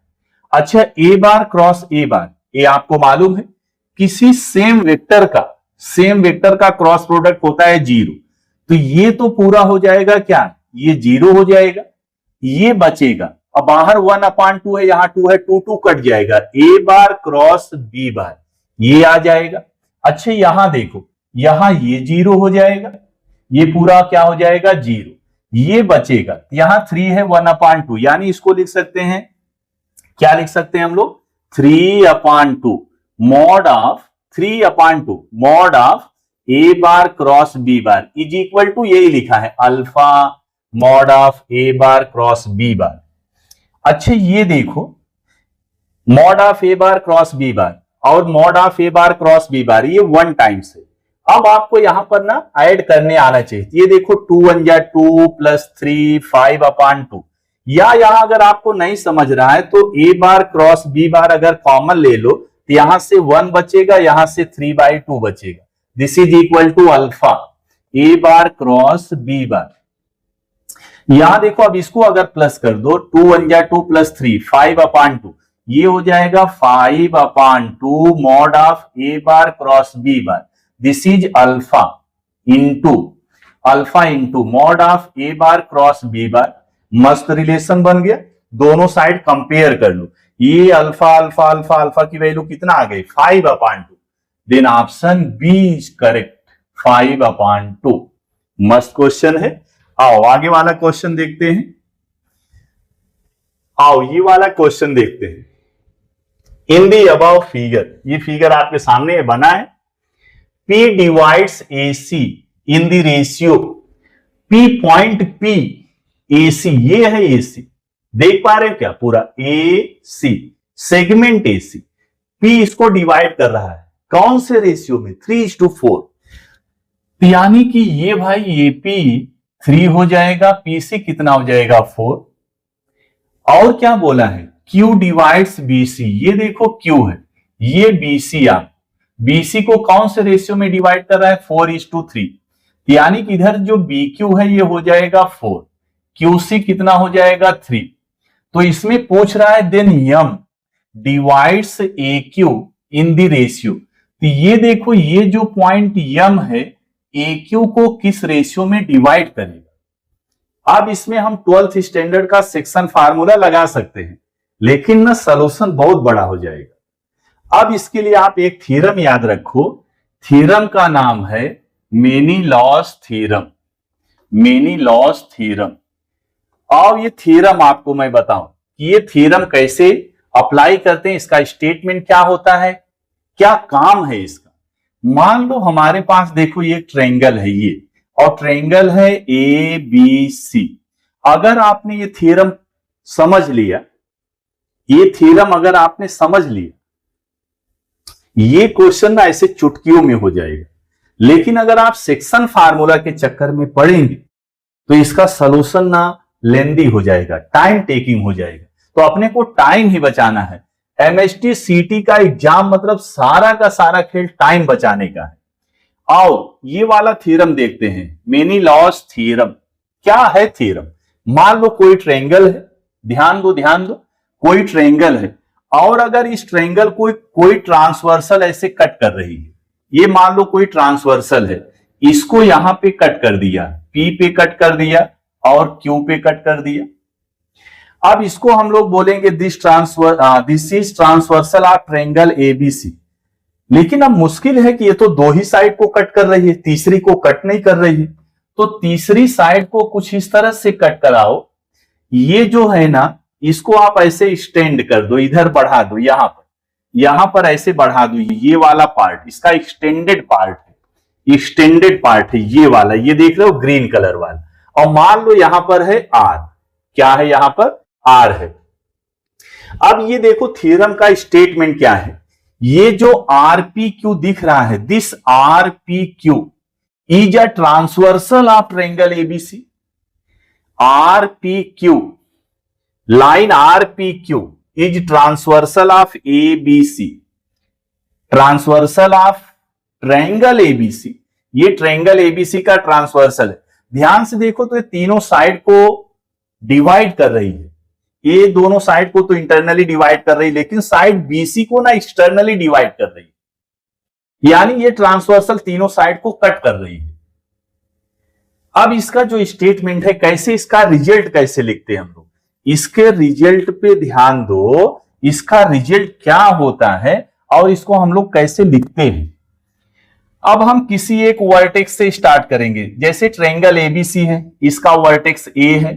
अच्छा, ए बार क्रॉस ए बार, ये आपको मालूम है किसी सेम वेक्टर का क्रॉस प्रोडक्ट होता है 0, तो ये तो पूरा हो जाएगा क्या, ये 0 हो जाएगा, ये बचेगा, अब बाहर 1/2 है, यहां 2 है, 2 कट जाएगा, ए बार क्रॉस बी बार ये आ जाएगा। अच्छा, यहां देखो, यहां ये 0 हो जाएगा, ये पूरा क्या हो जाएगा 0, ये बचेगा, यहां 3 है 1/2, यानी इसको लिख सकते हैं, क्या लिख सकते हैं हम लोग, 3/2 mod of 3/2 mod of A bar cross B bar is equal to, यही लिखा है alpha mod of A bar cross B bar. अच्छा, ये देखो mod of A bar cross B bar और mod of A bar cross B bar, ये 1 times है। अब आपको यहां पर ना ऐड करने आना चाहिए, ये देखो 2 1 जा 2 प्लस 3 5/2, या यहां अगर आपको नहीं समझ रहा है तो ए बार क्रॉस बी बार अगर कॉमन ले लो तो यहां से 1 बचेगा, यहां से 3/2 बचेगा, this is equal to alpha A bar cross B bar. यहां देखो, अब इसको अगर प्लस कर दो, 2 1 जा 2 प्लस 3 5/2, ये हो जाएगा 5/2 mod of A bar cross B bar, this is alpha into mod of A bar cross B bar. मस्त रिलेशन बन गया, दोनों साइड कंपेयर कर लो, ये अल्फा अल्फा अल्फा अल्फा की वैल्यू कितना आ गई 5/2, then option B is correct 5/2। मस्त क्वेश्चन है। आओ आगे वाला क्वेश्चन देखते हैं, आओ ये वाला क्वेश्चन देखते हैं। इन दी अबव फिगर, ये फिगर आपके सामने बना है, P divides AC in the ratio P point P AC, ये है AC, देख पा रहे हो क्या, पूरा AC सेगमेंट AC, P इसको डिवाइड कर रहा है, कौन से रेशियो में 3:4, यानी कि ये भाई AP 3 हो जाएगा, PC कितना हो जाएगा 4, और क्या बोला है Q डिवाइड्स BC, ये देखो Q है, ये BC, आप BC को कौन से रेशियो में डिवाइड कर रहा है 4:3, यानी कि इधर जो BQ है ये हो जाएगा 4, QC कितना हो जाएगा 3, तो इसमें पूछ रहा है then M divides AQ in the ratio, तो ये देखो ये जो पॉइंट M है AQ को किस रेशियो में डिवाइड करेगा। अब इसमें हम 12th स्टैंडर्ड का सेक्शन फार्मूला लगा सकते हैं, लेकिन ना सॉल्यूशन बहुत बड़ा हो जाएगा। अब इसके लिए आप एक थ्योरम याद रखो, थ्योरम का नाम है मेनी-लॉस थ्योरम, मेनी-लॉस थ्योरम। और ये थ्योरम आपको मैं बताऊं कि ये थ्योरम कैसे अप्लाई करते हैं, इसका स्टेटमेंट क्या होता है, क्या काम है इसका। मान लो हमारे पास देखो ये ट्रायंगल है ये, और ट्रायंगल है ABC। अगर आपने ये थ्योरम समझ लिया, ये थ्योरम अगर आपने समझ लिया, ये क्वेश्चन ना ऐसे चुटकियों में हो जाएगा, लेकिन अगर आप सेक्शन फार्मूला के चक्कर में पड़ेंगे तो इसका सॉल्यूशन ना लेंदी हो जाएगा, टाइम टेकिंग हो जाएगा। तो अपने को टाइम ही बचाना है। MST CT का एग्जाम मतलब सारा का सारा खेल टाइम बचाने का है। आओ ये वाला थ्योरम देखते हैं, मेनी-लॉस थ्योरम। क्या है थ्योरम, मान लो कोई ट्रायंगल है, ध्यान दो, कोई ट्रायंगल है, और अगर इस ट्रायंगल को कोई ट्रांसवर्सल ऐसे कट कर रही है, ये मान लो कोई ट्रांसवर्सल है, इसको यहां पे कट कर दिया, P पे कट कर दिया और Q पे कट कर दिया। अब इसको हम लोग बोलेंगे this is transversal of triangle ABC। लेकिन अब मुश्किल है कि ये तो दो ही साइड को कट कर रही है, तीसरी को कट नहीं कर रही है, तो तीसरी साइड को कुछ इस तरह से कट कराओ, ये जो है ना इसको आप ऐसे एक्सटेंड कर दो, इधर बढ़ा दो, यहां पर ऐसे बढ़ा दो, ये वाला पार्ट इसका एक्सटेंडेड पार्ट है, एक्सटेंडेड पार्ट है ये वाला, ये देख रहे हो ग्रीन कलर वाला, और मान लो यहां पर है आर, क्या है यहां पर आर है। अब ये देखो थ्योरम का स्टेटमेंट क्या है, ये जो आरपी क्यू दिख रहा है, this RP Q is a transversal of triangle ABC. RPQ, line RPQ is transversal of ABC, transversal of triangle ABC, ये ट्रायंगल ABC का ट्रांसवर्सल है। ध्यान से देखो तो ये तीनों साइड को डिवाइड कर रही है, ये दोनों साइड को तो इंटरनली डिवाइड कर रही है, लेकिन साइड BC को ना एक्सटर्नली डिवाइड कर रही है, यानी ये ट्रांसवर्सल तीनों साइड को कट कर रही है। अब इसका जो स्टेटमेंट है, कैसे इसका रिजल्ट कैसे लिखते हैं हम लोग, इसके रिजल्ट पे ध्यान दो, इसका रिजल्ट क्या होता है और इसको हम लोग कैसे लिखते हैं। अब हम किसी एक वर्टेक्स से स्टार्ट करेंगे, जैसे ट्रायंगल एबीसी है, इसका वर्टेक्स ए है,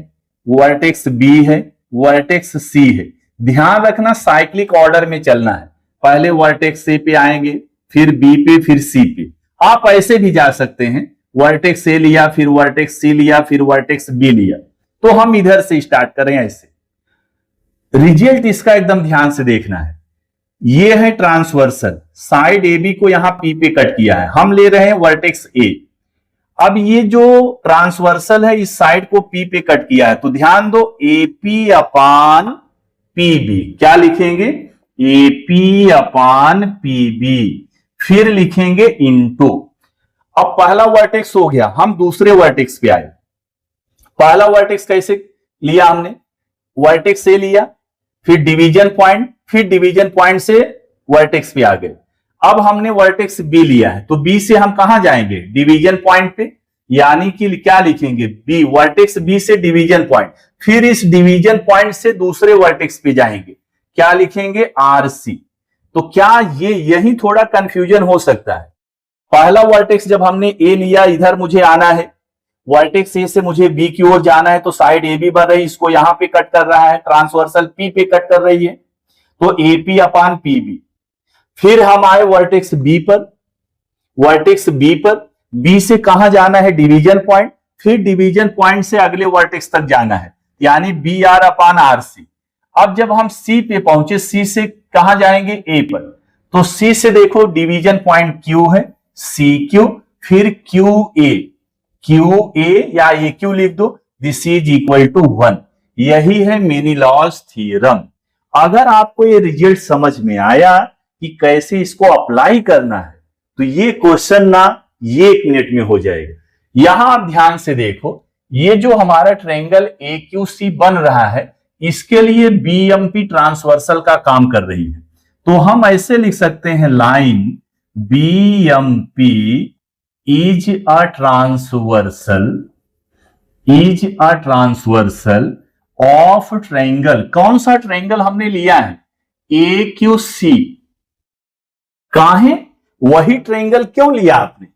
वर्टेक्स बी है, वर्टेक्स सी है। ध्यान रखना साइक्लिक ऑर्डर में चलना है, पहले वर्टेक्स ए पे आएंगे, फिर बी पे, फिर सी पे। आप ऐसे भी जा सकते हैं, वर्टेक्स ए लिया, फिर वर्टेक्स सी लिया, फिर वर्टेक्स बी लिया, तो हम इधर से स्टार्ट करें ऐसे। रिजल्ट इसका एकदम ध्यान से देखना है, ये है ट्रांसवर्सल, साइड ए बी को यहां पी पे कट किया है, हम ले रहे हैं वर्टेक्स ए। अब ये जो ट्रांसवर्सल है इस साइड को पी पे कट किया है, तो ध्यान दो एपी अपान पीबी, क्या लिखेंगे एपी अपान पीबी, फिर लिखेंगे इनटू। अब पहला वर्टेक्स हो गया, हम दूसरे वर्टेक्स पे आए। पहला वर्टेक्स कैसे लिया हमने, वर्टेक्स से लिया, फिर डिवीजन पॉइंट, फिर डिवीजन पॉइंट से वर्टेक्स पे आ गए। अब हमने वर्टेक्स बी लिया है, तो बी से हम कहां जाएंगे, डिवीजन पॉइंट पे, यानी कि क्या लिखेंगे बी, वर्टेक्स बी से डिवीजन पॉइंट, फिर इस डिवीजन पॉइंट से दूसरे वर्टेक्स पे जाएंगे, क्या लिखेंगे आर सी। तो क्या ये यही थोड़ा कंफ्यूजन हो सकता है, पहला वर्टेक्स जब हमने ए लिया, इधर मुझे आना है, वर्टेक्स ए से मुझे बी की ओर जाना है, तो साइड ए बी बन रही, इसको यहां पे कट कर रहा है, ट्रांसवर्सल पी पे कट कर रही है, तो एपी अपान पीबी। फिर हम आए वर्टेक्स बी पर, वर्टेक्स बी पर, बी से कहां जाना है डिवीजन पॉइंट, फिर डिवीजन पॉइंट से अगले वर्टेक्स तक जाना है, यानी B R upon R C. अब जब हम सी पे पहुंचे, सी से कहां जाएंगे ए पर, तो सी से देखो डिवीजन पॉइंट क्यू है, सी क्यू, फिर क्यू ए या ए क्यू लिख दो, दिस इज इक्वल टू 1। यही है मेनिलॉस थ्योरम। अगर आपको ये रिजल्ट समझ में आया कि कैसे इसको अप्लाई करना है, तो ये क्वेश्चन ना ये 1 मिनट में हो जाएगा। यहां आप ध्यान से देखो, ये जो हमारा ट्रायंगल AQC बन रहा है, इसके लिए BMP ट्रांसवर्सल का काम कर रही है, तो हम ऐसे लिख सकते हैं line BMP is a transversal of triangle। कौन सा ट्रायंगल हमने लिया है, AQC। काहे वही ट्रायंगल क्यों लिया आपने,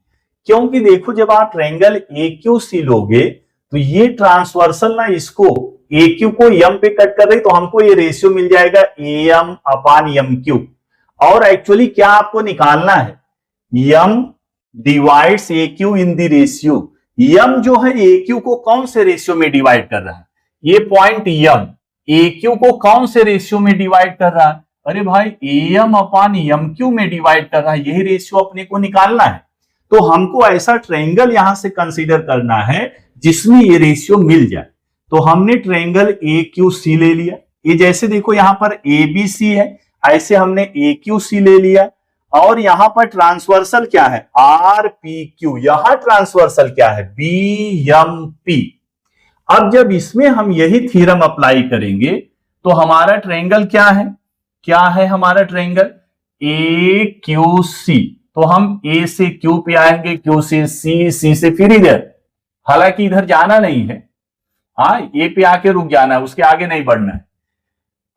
क्योंकि देखो जब आप ट्रायंगल AQC लोगे तो ये ट्रांसवर्सल ना इसको AQ को M पे कट कर रही, तो हमको ये रेशियो मिल जाएगा AM अपान MQ। और एक्चुअली क्या आपको निकालना है, M divides AQ in the ratio. M जो है AQ को कौन से रेशियो में डिवाइड कर रहा है, ये पॉइंट M AQ को कौन से रेशियो में डिवाइड कर रहा है, अरे भाई AM अपान MQ में डिवाइड कर रहा है, यही रेशियो अपने को निकालना है। तो हमको ऐसा ट्रायंगल यहां से कंसीडर करना है जिसमें ये रेशियो मिल जाए। तो हमने ट्रायंगल AQC ले लिया, ये जैसे देखो यहां पर ABC है, ऐसे हमने AQC ले लिया, और यहां पर ट्रांसवर्सल क्या है RPQ, यहां ट्रांसवर्सल क्या है BMP। अब जब इसमें हम यही थ्योरम अप्लाई करेंगे तो हमारा ट्रायंगल क्या है हमारा ट्रायंगल AQC। तो हम A से Q पे आएंगे, Q से C, C से फिर इधर, हालांकि इधर जाना नहीं है, A पे आके रुक जाना है, उसके आगे नहीं बढ़ना है।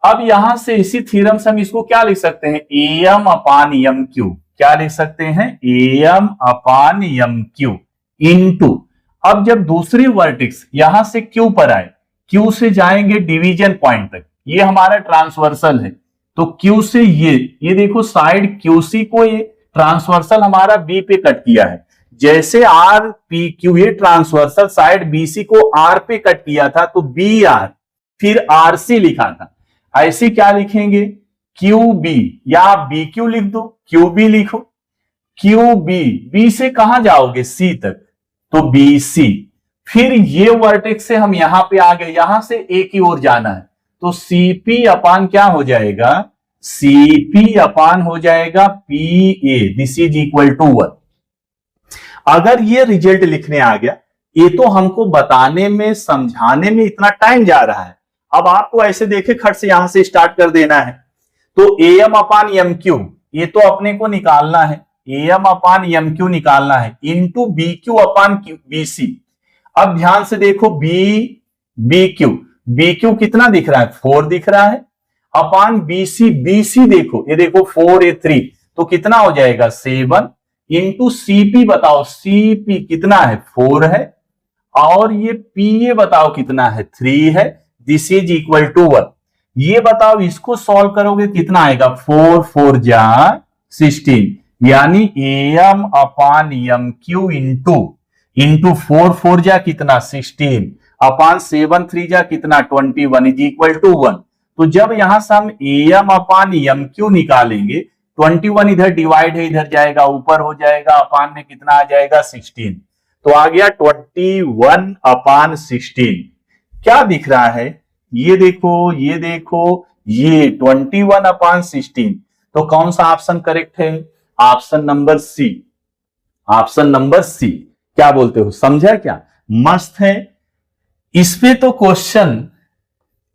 अब यहां से इसी थ्योरम से हम इसको क्या लिख सकते हैं, AM अपान MQ, क्या लिख सकते हैं AM अपान MQ इनटू। अब जब दूसरी वर्टेक्स यहां से Q पर आए, Q से जाएंगे डिवीजन पॉइंट तक, ये हमारा ट्रांसवर्सल है, तो Q से ये देखो साइड QC को ये ट्रांसवर्सल हमारा B पे कट किया है, जैसे आर पी क्यू, ये ट्रांसवर्सल साइड बीसी को आर पे कट किया था तो बी आर फिर आर सी लिखा था, ऐसे क्या लिखेंगे क्यू बी, या आप बी क्यू लिख दो, क्यू बी लिखो, क्यू बी, बी से कहां जाओगे सी तक, तो बी सी, फिर ये वर्टेक्स से हम यहां पे आ गए, यहां से ए की ओर जाना है, तो सीपी अपान क्या हो जाएगा, सीपी अपान हो जाएगा P A, this is equal to 1। अगर ये रिजल्ट लिखने आ गया, ये तो हमको बताने में समझाने में इतना टाइम जा रहा है, अब आपको ऐसे देखे खट से यहां से स्टार्ट कर देना है, तो A M upon M Q ये तो अपने को निकालना है, A M upon M Q निकालना है, into B Q upon B C. अब ध्यान से देखो बी क्यू कितना दिख रहा है 4 दिख रहा है, अपान बी सी देखो, ये देखो 4 ए 3, तो कितना हो जाएगा 7, इंटू सीपी बताओ, सीपी कितना है 4 है, और ये पीए बताओ कितना है 3 है, दिस इज इक्वल टू 1। ये बताओ इसको सॉल्व करोगे कितना आएगा, 4 4 जा 16, यानी M upon M Q into 4 4 जा कितना 16 अपान 7 3 जा कितना 21 इज इक्वल टू 1। तो जब यहां से हम एम अपान एम क्यू निकालेंगे, 21 इधर डिवाइड है, इधर जाएगा ऊपर हो जाएगा, अपान में कितना आ जाएगा 16, तो आ गया 21 अपान 16। क्या दिख रहा है, ये देखो ये 21 अपान 16, तो कौन सा ऑप्शन करेक्ट है, option number C, option number C. क्या बोलते हो, समझा क्या, मस्त है। इस पे तो क्वेश्चन,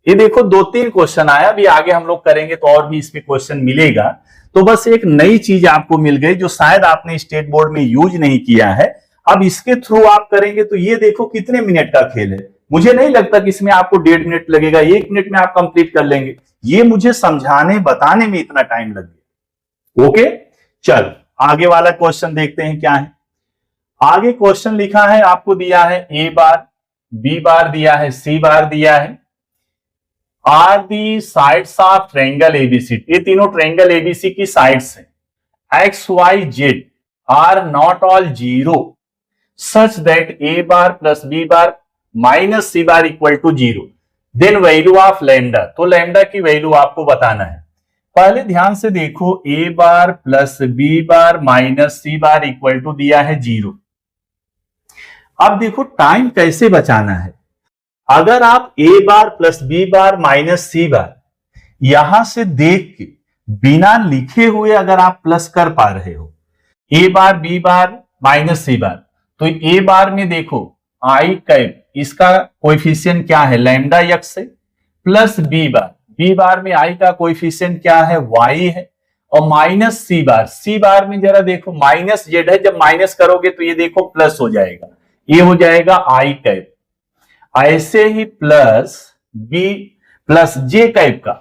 ये देखो 2-3 क्वेश्चन आया, अभी आगे हम लोग करेंगे तो और भी इस पे क्वेश्चन मिलेगा। तो बस एक नई चीज आपको मिल गई जो शायद आपने स्टेट बोर्ड में यूज नहीं किया है, अब इसके थ्रू आप करेंगे। तो ये देखो कितने मिनट का खेल है, मुझे नहीं लगता कि इसमें आपको 1.5 मिनट लगेगा, 1 मिनट में आप कंप्लीट कर लेंगे। ये मुझे समझाने बताने में इतना टाइम लग गया। ओके, चल आगे वाला क्वेश्चन देखते हैं क्या है। आगे क्वेश्चन लिखा है, आपको दिया है ए बार, बी बार दिया है, सी बार दिया है। Are the sides of triangle ABC, ये तीनों ट्रायंगल एबीसी की साइड्स है। X y z are not all 0 such that A bar plus B bar minus C bar equal to 0, then value of lambda, तो lambda की value आपको बताना है। पहले ध्यान से देखो, A bar plus B bar minus C bar equal to दिया है 0। अब देखो टाइम कैसे बचाना है, अगर आप ए bar plus B bar minus C bar यहां से देख के बिना लिखे हुए अगर आप प्लस कर पा रहे हो, ए bar B bar minus C bar, तो ए बार में देखो आई कैप, इसका कोएफिशिएंट क्या है लैम्डा एक्स से, प्लस बी बार में आई का कोएफिशिएंट क्या है वाई है, और माइनस सी बार में जरा देखो माइनस जेड है, जब माइनस करोगे तो ये देखो प्लस हो जाएगा, ये हो जाएगा आई कैप। ऐसे ही प्लस बी प्लस जे कैप का,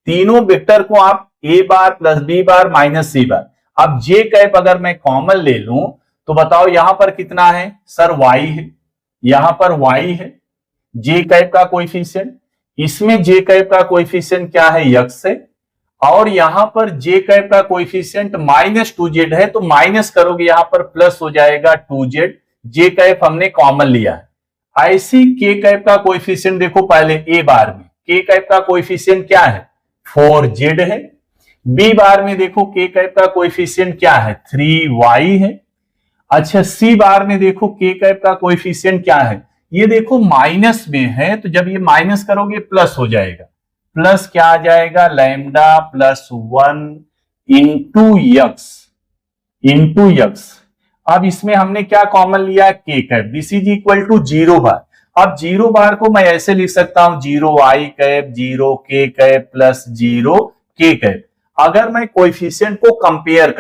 तीनों वेक्टर को आप ए bar plus B bar minus C bar, अब जे कैप अगर मैं कॉमन ले लूं तो बताओ यहां पर कितना है सर वाई है, यहां पर वाई है, जे कैप का कोएफिशिएंट, इसमें जे कैप का कोएफिशिएंट क्या है एक्स है, और यहां पर जे कैप का कोएफिशिएंट -2z है, तो माइनस करोगे यहां पर प्लस हो जाएगा 2z, जे कैप हमने कॉमन लिया है। ऐसी के कैप का कोएफिशिएंट देखो पहले ए बार में के कैप का कोएफिशिएंट क्या है 4z है, बी बार में देखो के कैप का कोएफिशिएंट क्या है 3y है। अच्छा सी बार में देखो के कैप का कोएफिशिएंट क्या है, ये देखो माइनस में है, तो जब ये माइनस करोगे प्लस हो जाएगा, प्लस क्या आ जाएगा लैम्डा प्लस 1 इंटू यक्स। अब इसमें हमने क्या कॉमन लिया के cap, this is equal to 0 bar. अब 0 बार को मैं ऐसे लिख सकता हूं 0 आई कैप 0 के कैप प्लस 0 के कैप। अगर मैं कोएफिशिएंट को कंपेयर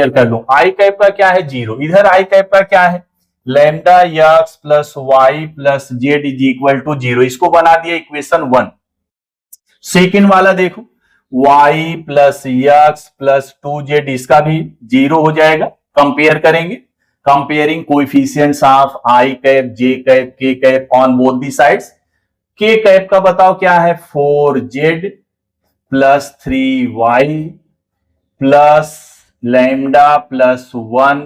कर लूं, आई कैप का क्या है 0, इधर आई कैप का क्या है lambda x plus y plus z is equal to 0, इसको बना दिया इक्वेशन 1। सेकेंड वाला देखो y plus x plus 2z, इसका भी 0 हो जाएगा, कंपेयर करेंगे, comparing coefficients of I cap J cap K cap on both the sides. K cap का बताओ क्या है 4z plus 3y plus lambda plus 1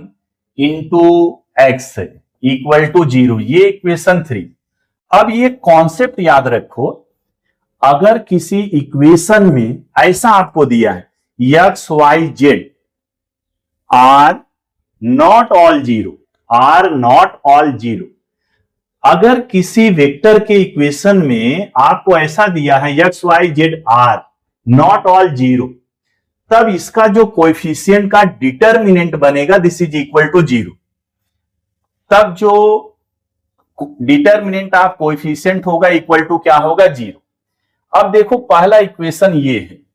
into x equal to 0, ये इक्वेशन 3। अब ये कॉन्सेप्ट याद रखो, अगर किसी इक्वेशन में ऐसा आपको दिया है x y z are not all zero, are not all zero, अगर किसी वेक्टर के इक्वेशन में आपको ऐसा दिया है x y z are not all zero, तब इसका जो कोएफिशिएंट का डिटरमिनेंट बनेगा दिस इज इक्वल टू 0। तब जो डिटरमिनेंट ऑफ कोएफिशिएंट होगा इक्वल टू क्या होगा 0। अब देखो पहला इक्वेशन ये है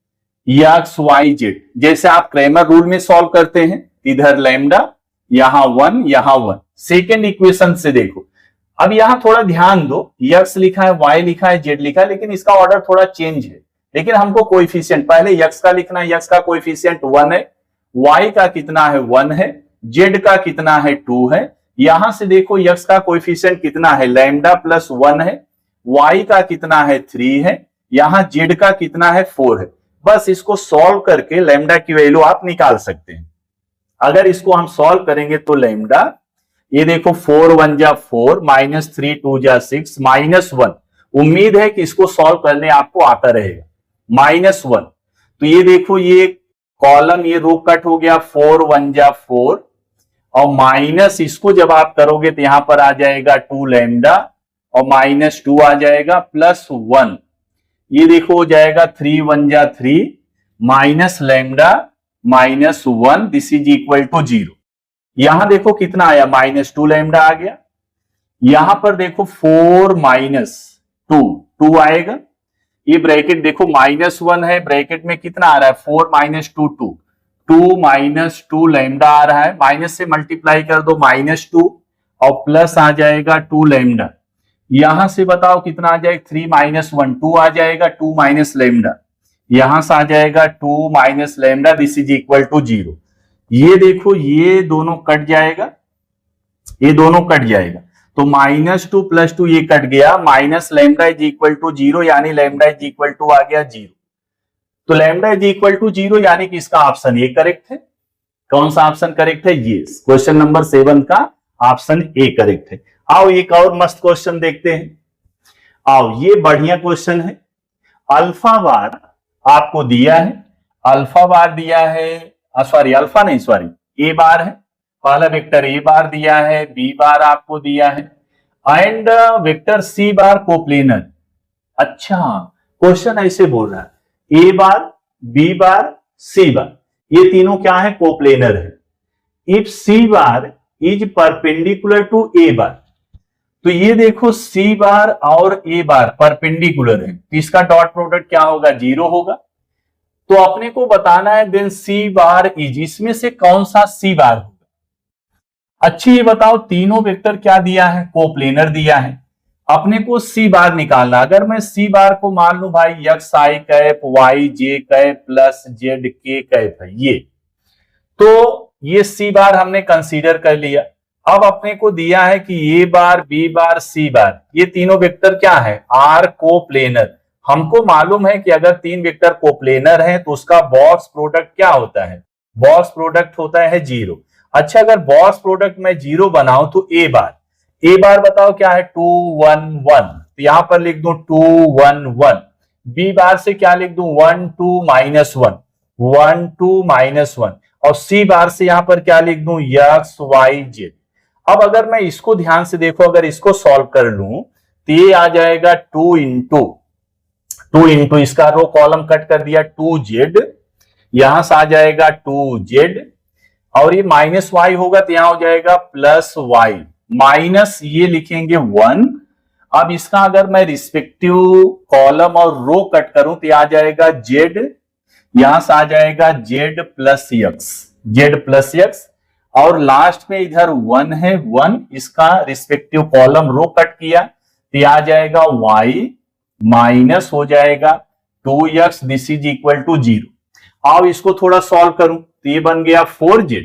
एक्स वाई जेड, जैसे आप क्रेमर रूल में सॉल्व करते हैं, इधर लैम्डा यहां 1 यहां 1। सेकेंड इक्वेशन से देखो, अब यहां थोड़ा ध्यान दो, एक्स लिखा है वाई लिखा है जेड लिखा है, लेकिन इसका ऑर्डर थोड़ा चेंज है। लेकिन हमको कोएफिशिएंट पहले एक्स का लिखना है, एक्स का कोएफिशिएंट 1 है, वाई का कितना है 1 है, जेड का कितना है 2 है। यहां से देखो एक्स का कोएफिशिएंट कितना है लैम्डा प्लस 1 है, वाई का कितना है 3 है, यहां जेड का कितना है 4 है। बस इसको सॉल्व करके लैम्डा की वैल्यू आप निकाल सकते हैं। अगर इसको हम सॉल्व करेंगे तो लैम्डा, ये देखो 4 1 जा 4 माइनस 3 2 जा 6 माइनस 1, उम्मीद है कि इसको सॉल्व करने आपको आता रहेगा, माइनस 1। तो ये देखो ये कॉलम ये रो कट हो गया, 4 1 जा 4 और माइनस इसको जब आप करोगे तो यहां पर आ जाएगा 2 लैम्डा और माइनस 2 आ जाएगा प्लस 1, ये देखो हो जाएगा 3 1 जा 3 minus lambda minus 1 this is equal to 0। यहां देखो कितना आया माइनस 2 लैम्डा आ गया, यहां पर देखो 4 माइनस 2 आएगा, ये ब्रैकेट देखो माइनस 1 है, ब्रैकेट में कितना आ रहा है 4 माइनस 2 2 माइनस 2 लैम्डा आ रहा है, माइनस से मल्टीप्लाई कर दो माइनस 2 और प्लस आ जाएगा 2 लैम्डा। यहां से बताओ कितना आ जाएगा 3 माइनस 1 2 आ जाएगा, 2 माइनस लैम्डा, यहां से आ जाएगा 2 minus lambda this is equal to 0। ये देखो ये दोनों कट जाएगा, ये दोनों कट जाएगा, तो माइनस 2 प्लस 2 ये कट गया, minus lambda is equal to 0 यानी लैम्डा इज इक्वल टू आ गया 0। तो लैम्डा इज इक्वल टू 0 यानी कि इसका ऑप्शन ए करेक्ट है। कौन सा ऑप्शन करेक्ट है? ये क्वेश्चन नंबर 7 का ऑप्शन ए करेक्ट है। आओ एक और मस्त क्वेश्चन देखते हैं। आओ ये बढ़िया क्वेश्चन है। अल्फा बार आपको दिया है, अल्फा बार दिया है, सॉरी अल्फा नहीं सॉरी ए बार है, पहला वेक्टर ए बार दिया है, बी बार आपको दिया है and vector C bar coplanar. अच्छा क्वेश्चन ऐसे बोल रहा है ए bar B bar C bar ये तीनों क्या है? कोप्लेनर है। If C bar is perpendicular to A bar, तो ये देखो सी बार और ए बार परपेंडिकुलर है, तो इसका डॉट प्रोडक्ट क्या होगा? 0 होगा। तो अपने को बताना है देन सी बार इज, इसमें से कौन सा सी बार होगा? अच्छी ये बताओ तीनों वेक्टर क्या दिया है? कोप्लेनर दिया है। अपने को सी बार निकालना। अगर मैं सी बार को मान लू भाई एक्स आई कैप वाई जे कैप प्लस जेड के कैप है ये, तो ये सी बार हमने कंसीडर कर लिया। अब अपने को दिया है कि A bar B bar C bar ये तीनों वेक्टर क्या है? Are coplanar. हमको मालूम है कि अगर तीन वेक्टर कोप्लेनर हैं तो उसका बॉक्स प्रोडक्ट क्या होता है? बॉक्स प्रोडक्ट होता है 0। अच्छा अगर बॉक्स प्रोडक्ट में 0 बनाओ तो ए बार बताओ क्या है? 2 1 1, तो यहां पर लिख दूं 2 1 1। बी बार से क्या लिख दूं? 1 2 माइनस 1 1 2 माइनस 1 और सी बार से यहां पर क्या लिख दूं? X y z. अब अगर मैं इसको ध्यान से देखो, अगर इसको सॉल्व कर लूं तो ये आ जाएगा 2 इंटू इसका रो कॉलम कट कर दिया 2z, यहां से आ जाएगा 2z और ये माइनस वाई होगा तो यहां हो जाएगा प्लस वाई, माइनस ये लिखेंगे 1। अब इसका अगर मैं रिस्पेक्टिव कॉलम और रो कट करूं तो आ जाएगा z, यहां से आ जाएगा z प्लस एक्स और लास्ट में इधर 1 है 1, इसका रिस्पेक्टिव कॉलम रो कट किया तो आ जाएगा y माइनस हो जाएगा 2x this is equal to 0। अब इसको थोड़ा सॉल्व करूं तो ये बन गया 4z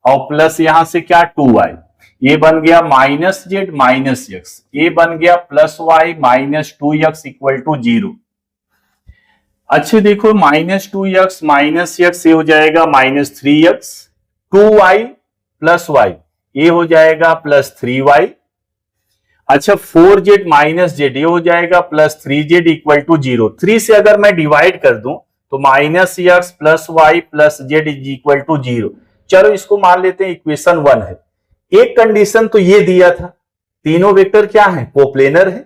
और प्लस यहां से क्या 2y, ये बन गया माइनस z माइनस x, ये बन गया plus y minus 2x equal to 0। अच्छे देखो माइनस 2x माइनस x ये हो जाएगा minus 3x, 2y plus y ये हो जाएगा +3y। अच्छा 4z माइनस जेड ये हो जाएगा +3z इक्वल टू 0। 3 से अगर मैं डिवाइड कर दूं तो -x plus y plus z is equal to 0। चलो इसको मान लेते हैं इक्वेशन 1 है। एक कंडीशन तो ये दिया था, तीनों वेक्टर क्या है, कोप्लेनर है।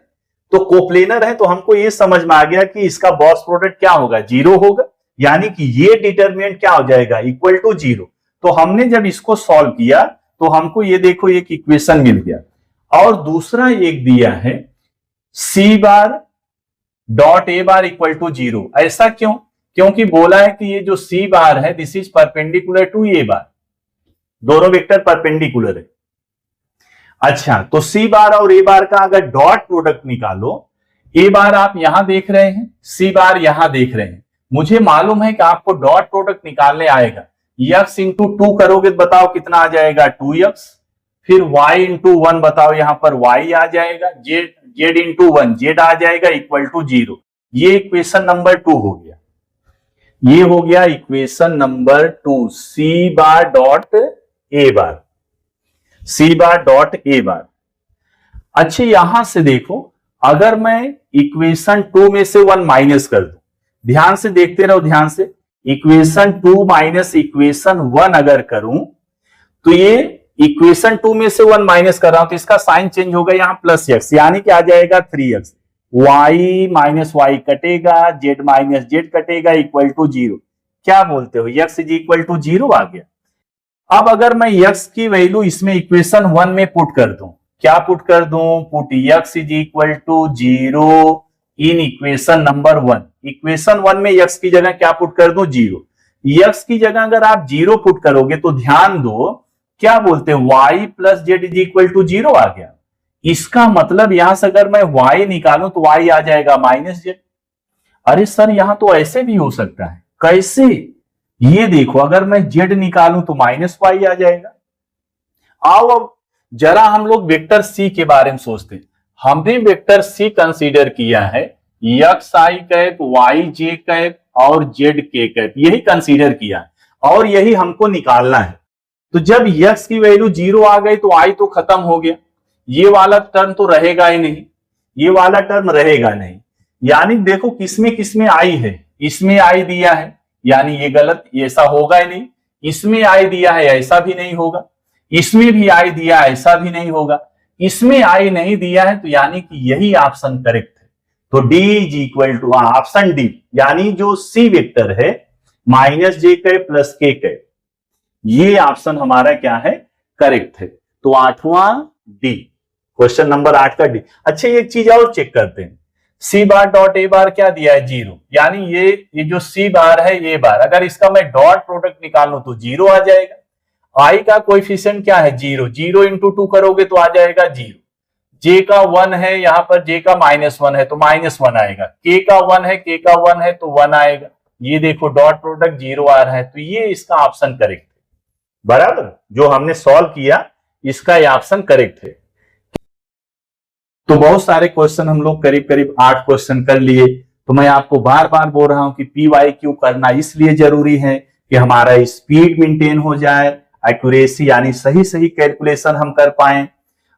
तो कोप्लेनर है तो हमको ये समझ में आ गया कि इसका क्रॉस प्रोडक्ट क्या होगा, 0 होगा, यानी कि ये डिटरमिनेंट क्या हो जाएगा, इक्वल टू 0। तो हमने जब इसको सॉल्व किया तो हमको ये देखो एक इक्वेशन मिल गया। और दूसरा एक दिया है सी bar dot A bar equal to 0। ऐसा क्यों, क्योंकि बोला है कि ये जो सी बार है this is perpendicular to A bar, दोनों वेक्टर परपेंडिकुलर है। अच्छा तो सी बार और ए बार का अगर डॉट प्रोडक्ट निकालो, ए बार आप यहां देख रहे हैं, सी बार यहां देख रहे हैं, मुझे मालूम है कि आपको डॉट प्रोडक्ट निकालने आएगा। x इंटू 2 करोगे तो बताओ कितना आ जाएगा, 2x। फिर y इंटू 1 बताओ, यहां पर y आ जाएगा, z इंटू 1 z आ जाएगा इक्वल टू 0। ये इक्वेशन नंबर 2 हो गया, ये हो गया equation number 2, C bar dot ए बार, सी बार डॉट ए बार। अच्छे यहां से देखो, अगर मैं इक्वेशन 2 में से 1 माइनस कर दूं, ध्यान से देखते रहो, ध्यान से, इक्वेशन 2 माइनस इक्वेशन 1 अगर करूं तो ये इक्वेशन 2 में से 1 माइनस कर रहा हूं तो इसका साइन चेंज होगा, यहां प्लस x, यानी कि आ जाएगा 3x। y माइनस वाई कटेगा, z माइनस जेड कटेगा इक्वल टू 0। क्या बोलते हो, x इज इक्वल टू 0 आ गया। अब अगर मैं x की वैल्यू इसमें इक्वेशन 1 में पुट कर दूं, क्या पुट कर दूं, put x is equal to 0 in equation number 1। Equation 1 में x की जगह क्या पुट कर दूं, 0। x की जगह अगर आप 0 पुट करोगे तो ध्यान दो, क्या बोलते हैं, y plus z is equal to 0 आ गया। इसका मतलब यहां से अगर मैं y निकालूं तो y आ जाएगा माइनस जेड। अरे सर यहां तो ऐसे भी हो सकता है, कैसे, ये देखो, अगर मैं z निकालूं तो माइनस y आ जाएगा। आओ अब जरा हम लोग वेक्टर c के बारे में सोचते हैं। हमने वेक्टर c कंसीडर किया है x i cap, y j cap और z k कैप, यही कंसीडर किया है और यही हमको निकालना है। तो जब x की वैल्यू 0 आ गई तो i तो खत्म हो गया, ये वाला टर्म तो रहेगा ही नहीं, ये वाला टर्म रहेगा नहीं, यानी देखो किसमें किसमें i है, इसमें i दिया है, यानी ये गलत, ऐसा होगा ही नहीं। इसमें i दिया है, ऐसा भी नहीं होगा। इसमें भी i दिया है, ऐसा भी नहीं होगा। इसमें i नहीं दिया है, तो यानी कि यही ऑप्शन करेक्ट है। तो d is equal to option D, यानी जो सी वेक्टर है minus J cap plus K cap, ये ऑप्शन हमारा क्या है, करेक्ट है। तो 8वां डी, क्वेश्चन नंबर 8 का डी। अच्छा एक चीज और चेक करते हैं, सी बार डॉट ए बार क्या दिया है, 0, यानी ये जो सी बार है ए बार, अगर इसका मैं डॉट प्रोडक्ट निकालूं तो 0 आ जाएगा। आई का कोएफिशिएंट क्या है, 0, 0 इंटू 2 करोगे तो आ जाएगा 0। जे का 1 है, यहां पर जे का -1 है तो -1 आएगा। के का 1 है, के का 1 है तो 1 आएगा। ये देखो डॉट प्रोडक्ट 0 आ रहा है, तो ये इसका ऑप्शन करेक्ट है। बराबर, जो हमने सॉल्व किया इसका ये ऑप्शन करेक्ट है। तो बहुत सारे क्वेश्चन हम लोग करीब करीब 8 क्वेश्चन कर लिए। तो मैं आपको बार बार बोल रहा हूं कि PYQ करना इसलिए जरूरी है कि हमारा स्पीड मेंटेन हो जाए, एक्यूरेसी यानी सही सही कैलकुलेशन हम कर पाए।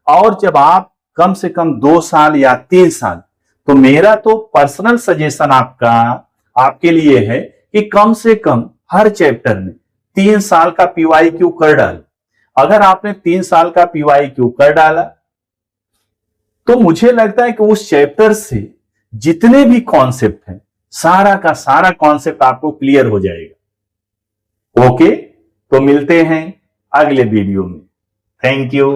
और जब आप कम से कम 2 साल या 3 साल, तो मेरा तो पर्सनल सजेशन आपके लिए है कि कम से कम हर चैप्टर में 3 साल का PYQ कर डाल। अगर आपने 3 साल का PYQ कर डाला तो मुझे लगता है कि उस चैप्टर से जितने भी कॉन्सेप्ट हैं, सारा का सारा कॉन्सेप्ट आपको क्लियर हो जाएगा। ओके, तो मिलते हैं अगले वीडियो में। Thank you.